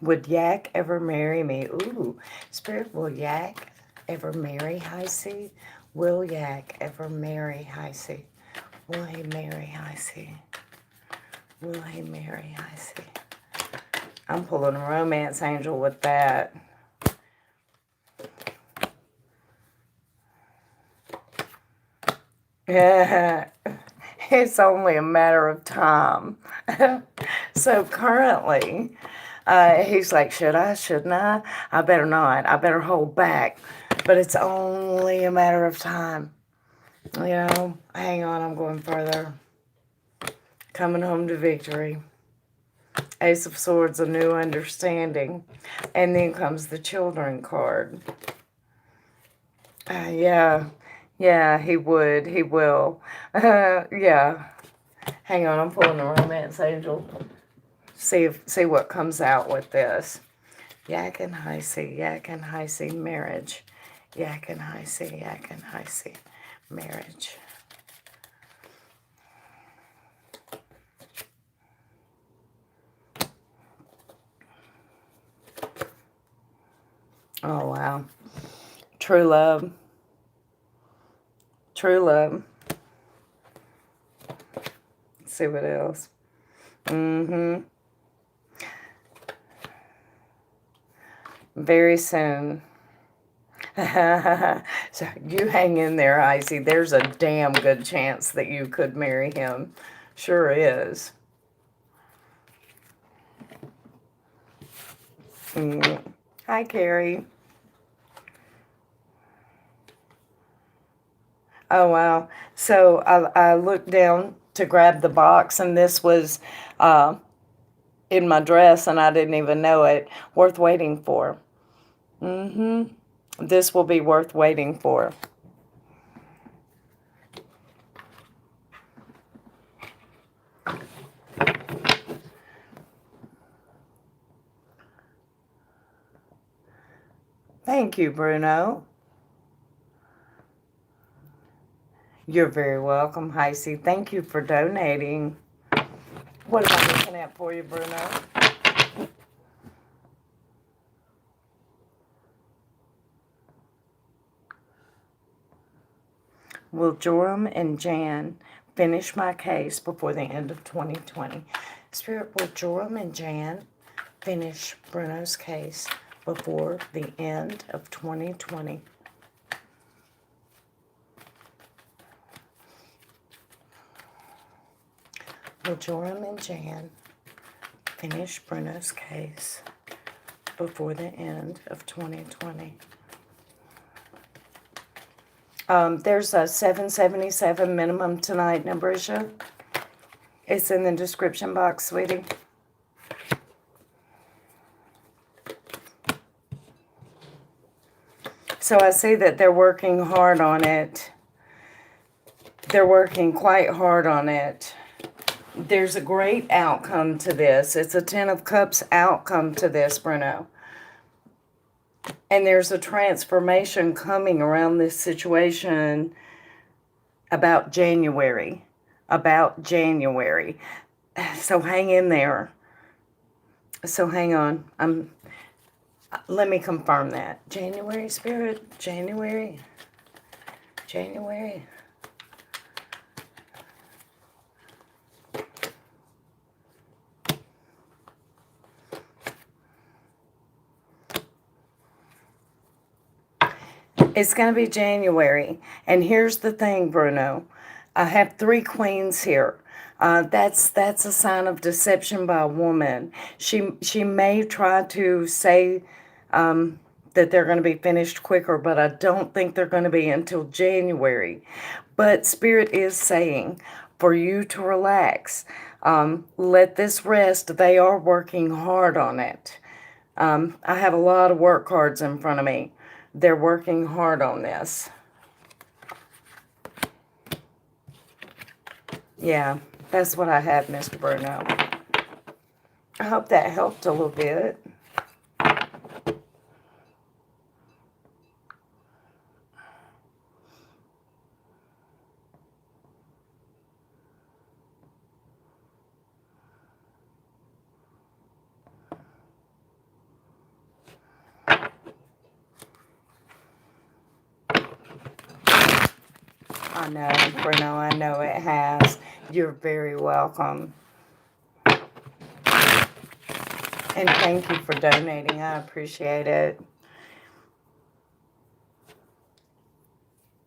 Would Yak ever marry me? Ooh, Spirit, will Yak ever marry Heisey? Will Yak ever marry Heisey? Will he marry Heisey? Will he marry Heisey? I'm pulling a romance angel with that. Yeah, it's only a matter of time. So currently, he's like, should I? Shouldn't I? I better not. I better hold back. But it's only a matter of time. You know, hang on, I'm going further. Coming home to victory. Ace of Swords, a new understanding. And then comes the children card. Yeah. Yeah, he would. He will. Yeah. Hang on, I'm pulling a romance angel. See what comes out with this. Yak and Heisey, marriage. Yak and Heisey, marriage. Oh, wow. True love. True love. Let's see what else. Very soon. So you hang in there, Icy. There's a damn good chance that you could marry him. Sure is. Hi, Carrie. Oh, wow. So I looked down to grab the box, and this was in my dress, and I didn't even know it. Worth waiting for. This will be worth waiting for. Thank you, Bruno. You're very welcome, Heisey. Thank you for donating. What am I looking at for you, Bruno? Will Joram and Jan finish my case before the end of 2020? Spirit, will Joram and Jan finish Bruno's case before the end of 2020? Will Joram and Jan finish Bruno's case before the end of 2020? There's a $7.77 minimum tonight, Nabrisha. It's in the description box, sweetie. So I see that they're working hard on it. They're working quite hard on it. There's a great outcome to this. It's a Ten of Cups outcome to this, Bruno. And there's a transformation coming around this situation about January. About January. So hang in there. So hang on. Let me confirm that. January, Spirit? January? January? It's going to be January. And here's the thing, Bruno. I have 3 queens here. That's a sign of deception by a woman. She may try to say that they're going to be finished quicker, but I don't think they're going to be until January. But Spirit is saying for you to relax. Let this rest. They are working hard on it. I have a lot of work cards in front of me. They're working hard on this. Yeah, that's what I have, Mr. Bruno. I hope that helped a little bit. I know, Bruno, I know it has. You're very welcome. And thank you for donating. I appreciate it.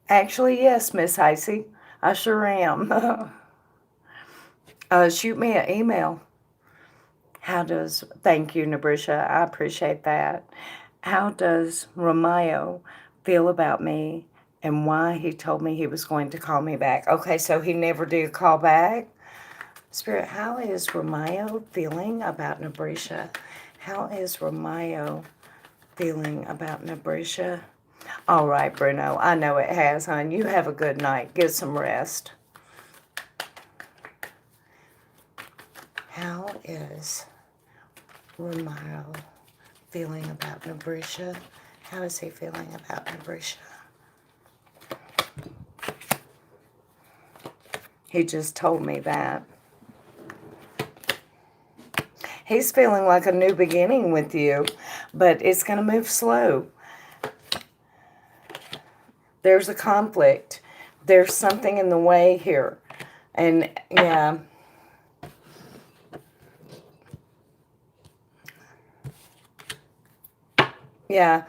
Actually, yes, Miss Heisey. I sure am. Shoot me an email. Thank you, Nabrisha. I appreciate that. How does Romayo feel about me and why he told me he was going to call me back? Okay, so he never did call back. Spirit, how is Romayo feeling about Nabrisha? How is Romayo feeling about Nabrisha? All right, Bruno. I know it has, hon. You have a good night. Get some rest. How is Romayo feeling about Nabrisha? How is he feeling about Nabrisha? He just told me that. He's feeling like a new beginning with you, but it's going to move slow. There's a conflict. There's something in the way here. And, yeah. Yeah.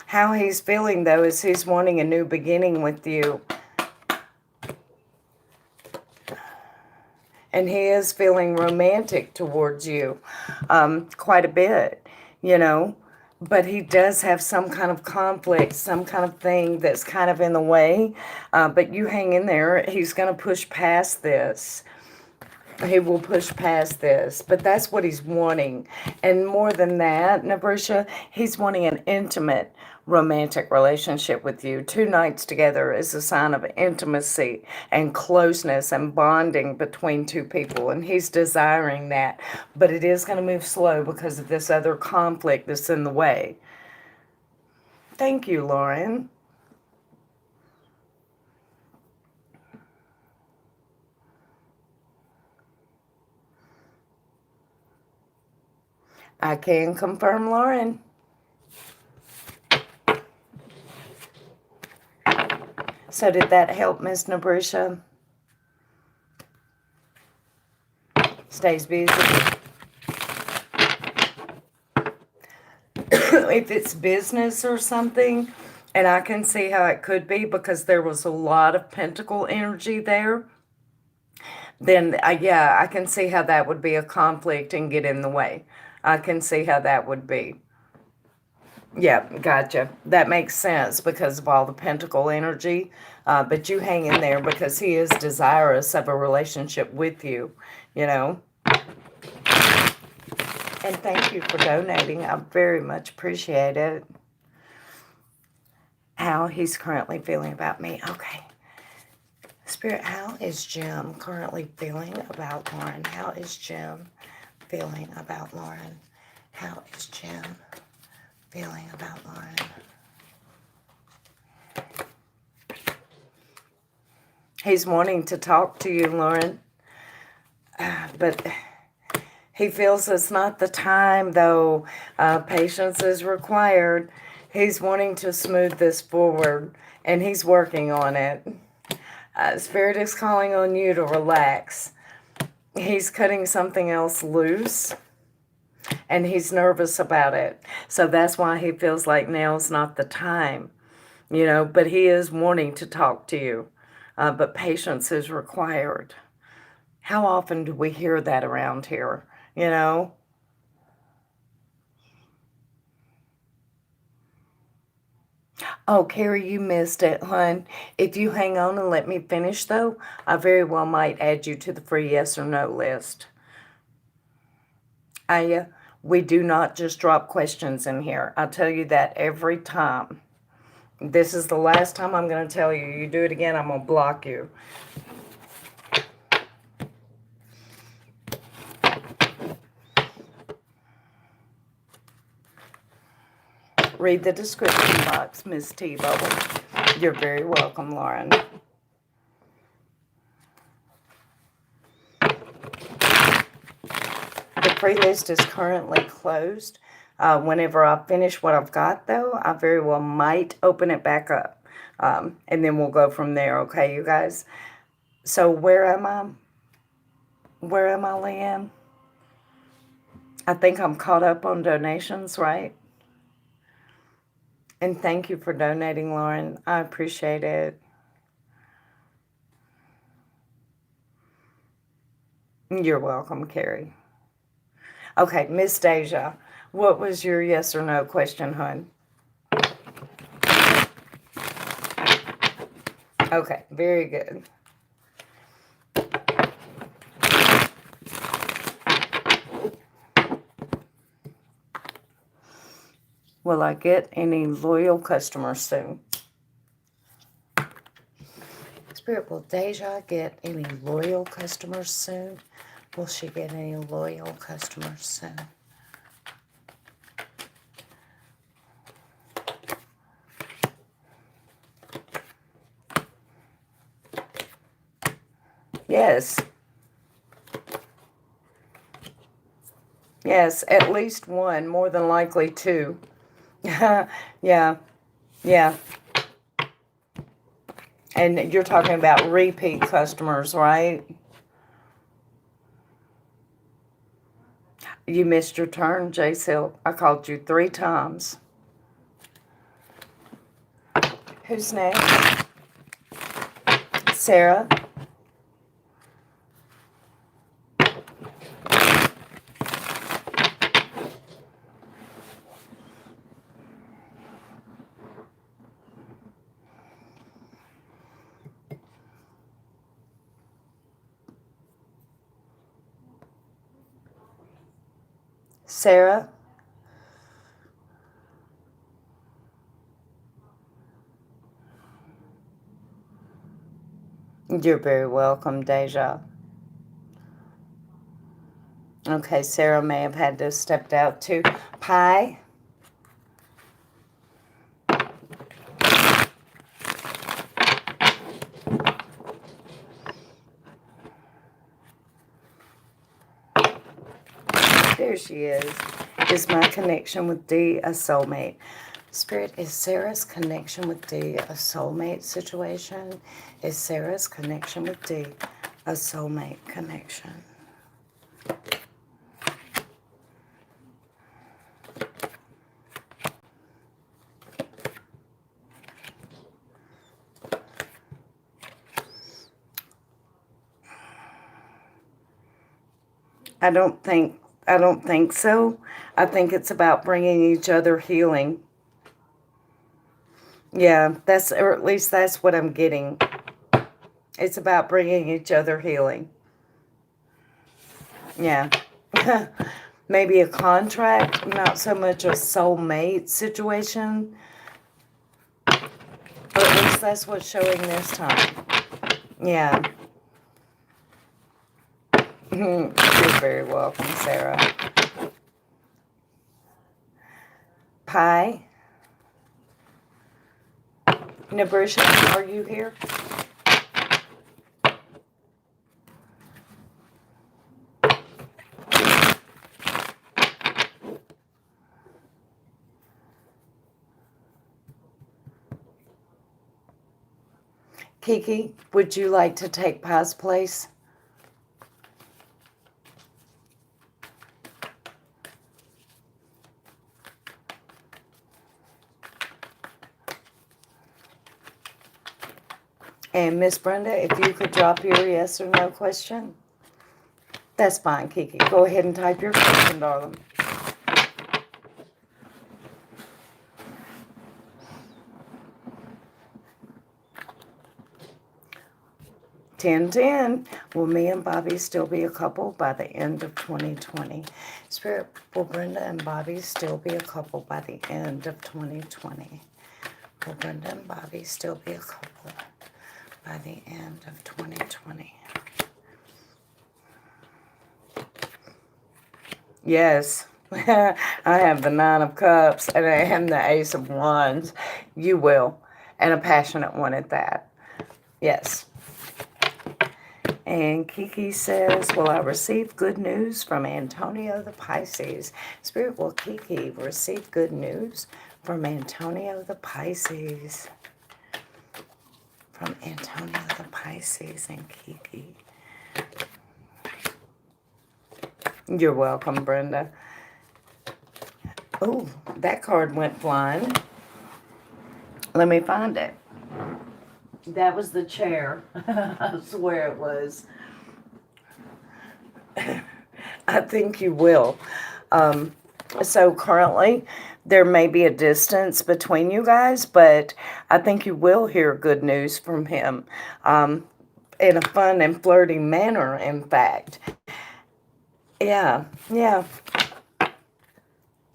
How he's feeling, though, is he's wanting a new beginning with you. And he is feeling romantic towards you quite a bit, you know. But he does have some kind of conflict, some kind of thing that's kind of in the way. But you hang in there. He's going to push past this. He will push past this. But that's what he's wanting. And more than that, Nabrisha, he's wanting an intimate, romantic relationship with you. 2 nights together is a sign of intimacy and closeness and bonding between 2 people. And he's desiring that. But it is going to move slow because of this other conflict that's in the way. Thank you, Lauren. I can confirm, Lauren. So did that help, Miss Nabrisha? Stays busy. If it's business or something, And I can see how it could be because there was a lot of pentacle energy there. Then, yeah, I can see how that would be a conflict and get in the way. I can see how that would be. Yeah, gotcha. That makes sense because of all the pentacle energy. But you hang in there because he is desirous of a relationship with you, you know. And thank you for donating. I very much appreciate it. How he's currently feeling about me. Okay. Spirit, how is Jim currently feeling about Lauren? How is Jim feeling about Lauren? How is Jim feeling about Lauren? He's wanting to talk to you, Lauren. But he feels it's not the time, though. Patience is required. He's wanting to smooth this forward, and he's working on it. Spirit is calling on you to relax. He's cutting something else loose, and he's nervous about it. So that's why he feels like now's not the time, you know, but he is wanting to talk to you. But patience is required. How often do we hear that around here, you know? Oh, Carrie, you missed it, hon. If you hang on and let me finish, though, I very well might add you to the free yes or no list. We do not just drop questions in here. I tell you that every time. This is the last time I'm going to tell you. You do it again, I'm going to block you. Read the description box, Miss T-Bubble. You're very welcome, Lauren. The free list is currently closed. Whenever I finish what I've got, though, I very well might open it back up. And then we'll go from there, okay, you guys? So where am I? Where am I, Leanne? I think I'm caught up on donations, right? And thank you for donating, Lauren. I appreciate it. You're welcome, Carrie. Okay, Miss Deja, what was your yes or no question, hon? Okay, very good. Will I get any loyal customers soon? Spirit, will Deja get any loyal customers soon? Will she get any loyal customers soon? Yes. Yes, at least one, more than likely two. Yeah, yeah. And you're talking about repeat customers, right? You missed your turn, J Silk. I called you 3 times. Who's next? Sarah? Sarah? You're very welcome, Deja. Okay, Sarah may have had to step out too. Pie? There she is. Is my connection with D a soulmate? Spirit, is Sarah's connection with D a soulmate situation? Is Sarah's connection with D a soulmate connection? I don't think so. I think it's about bringing each other healing. Yeah, or at least that's what I'm getting. It's about bringing each other healing. Yeah. Maybe a contract, not so much a soulmate situation. But at least that's what's showing this time. Yeah. You're very welcome, Sarah. Pie. Nabrisha, are you here? Kiki, would you like to take Pie's place? And Miss Brenda, if you could drop your yes or no question. That's fine, Kiki. Go ahead and type your question, darling. Ten. Will me and Bobby still be a couple by the end of 2020? Spirit, will Brenda and Bobby still be a couple by the end of 2020? Will Brenda and Bobby still be a couple by the end of 2020? Yes. I have the 9 of Cups and I am the Ace of Wands. You will. And a passionate one at that. Yes. And Kiki says, will I receive good news from Antonio the Pisces? Spirit, will Kiki receive good news from Antonio the Pisces? From Antonio the Pisces and Kiki. You're welcome, Brenda. Oh, that card went flying. Let me find it. That was the chair. I swear it was. I think you will. So currently, there may be a distance between you guys, but I think you will hear good news from him in a fun and flirty manner, in fact. Yeah.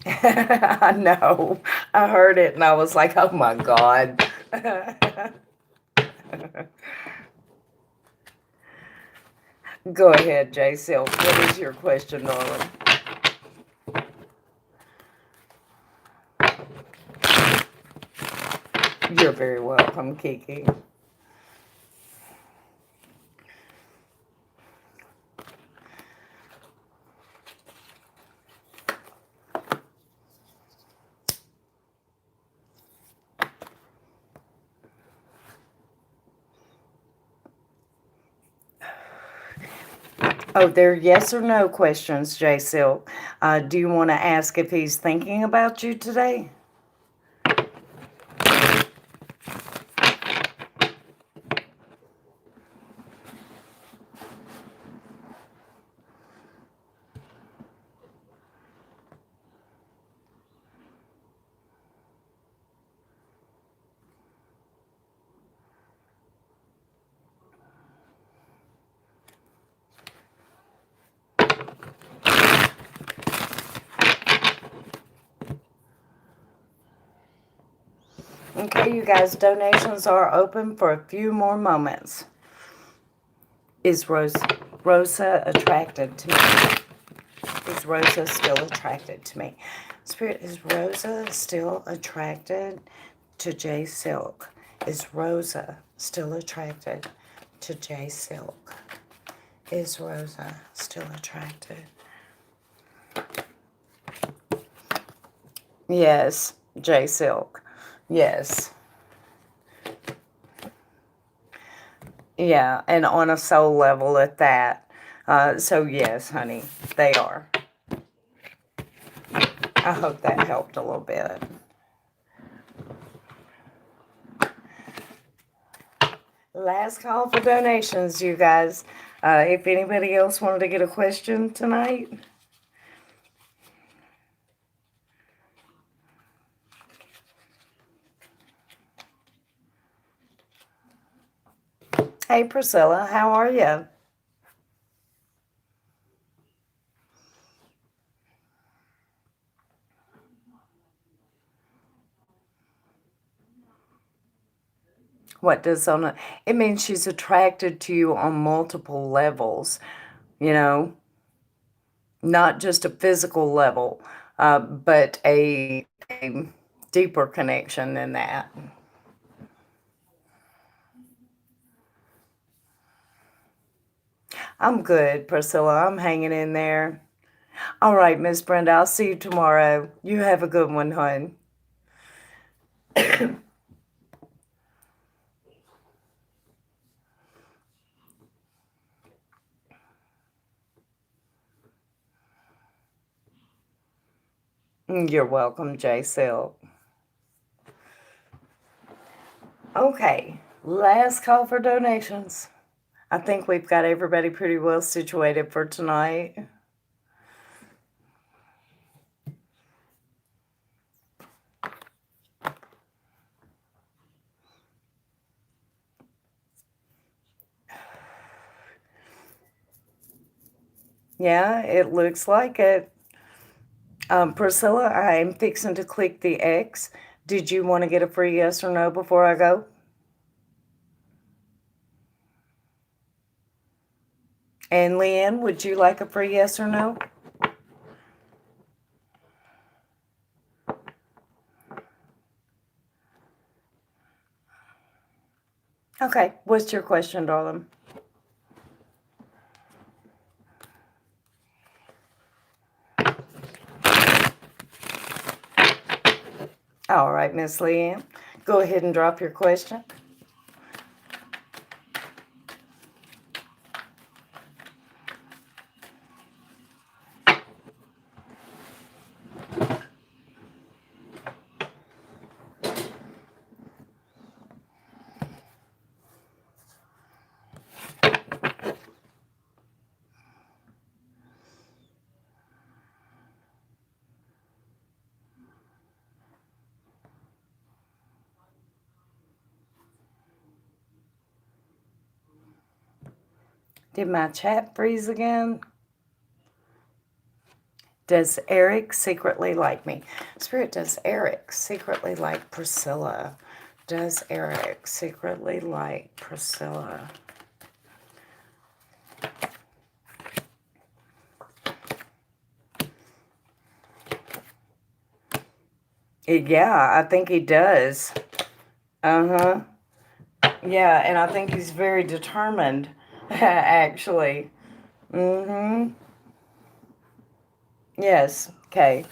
I know. I heard it and I was like, oh my God. Go ahead, J Silk. What is your question, darling? You're very welcome, Kiki. Oh, they're yes or no questions, J Silk. Do you want to ask if he's thinking about you today? Okay, you guys, donations are open for a few more moments. Is Rosa attracted to me? Is Rosa still attracted to me? Spirit, is Rosa still attracted to J Silk? Is Rosa still attracted to J Silk? Is Rosa still attracted? Yes, J Silk. Yes. Yeah, and on a soul level at that. So yes, honey, they are. I hope that helped a little bit. Last call for donations, you guys. If anybody else wanted to get a question tonight. Hey, Priscilla, how are you? What does on a, it means she's attracted to you on multiple levels, you know, not just a physical level, but a deeper connection than that. I'm good, Priscilla. I'm hanging in there. All right, Miss Brenda, I'll see you tomorrow. You have a good one, hon. You're welcome, J Silk. Okay, last call for donations. I think we've got everybody pretty well situated for tonight. Yeah, it looks like it. Priscilla, I'm fixing to click the X. Did you want to get a free yes or no before I go? And Leanne, would you like a free yes or no? Okay, what's your question, darling? All right, Miss Leanne, go ahead and drop your question. Did my chat freeze again? Does Eric secretly like me? Spirit, does Eric secretly like Priscilla? Does Eric secretly like Priscilla? Yeah, I think he does. Uh-huh. Yeah, and I think he's very determined, actually. Mm-hmm. Yes, okay.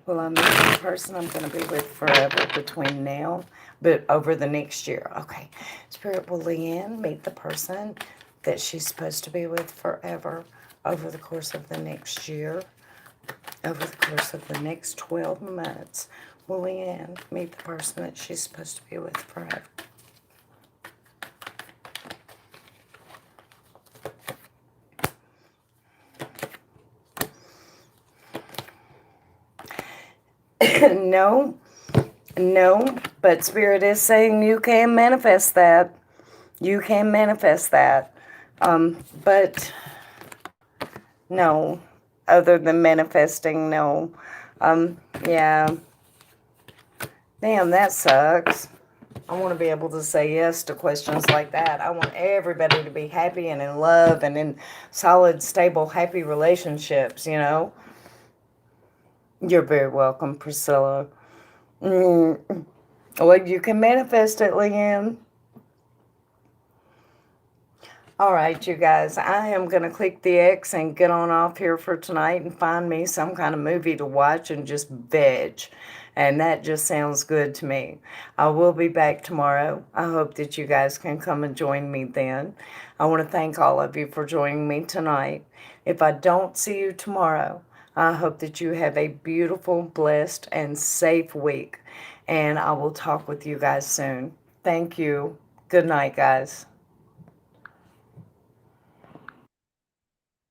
Well, I'm the person I'm going to be with forever between now, but over the next year. Okay. Spirit, will Leanne meet the person that she's supposed to be with forever over the course of the next year? Over the course of the next 12 months, will Leanne meet the person that she's supposed to be with forever? No, no, but Spirit is saying you can manifest that. You can manifest that. But no, other than manifesting, no. Yeah. Damn, that sucks. I want to be able to say yes to questions like that. I want everybody to be happy and in love and in solid, stable, happy relationships, you know? You're very welcome, Priscilla. Well, you can manifest it, Leanne. All right, you guys, I am going to click the X and get on off here for tonight and find me some kind of movie to watch and just veg. And that just sounds good to me. I will be back tomorrow. I hope that you guys can come and join me then. I want to thank all of you for joining me tonight. If I don't see you tomorrow, I hope that you have a beautiful, blessed, and safe week. And I will talk with you guys soon. Thank you. Good night, guys.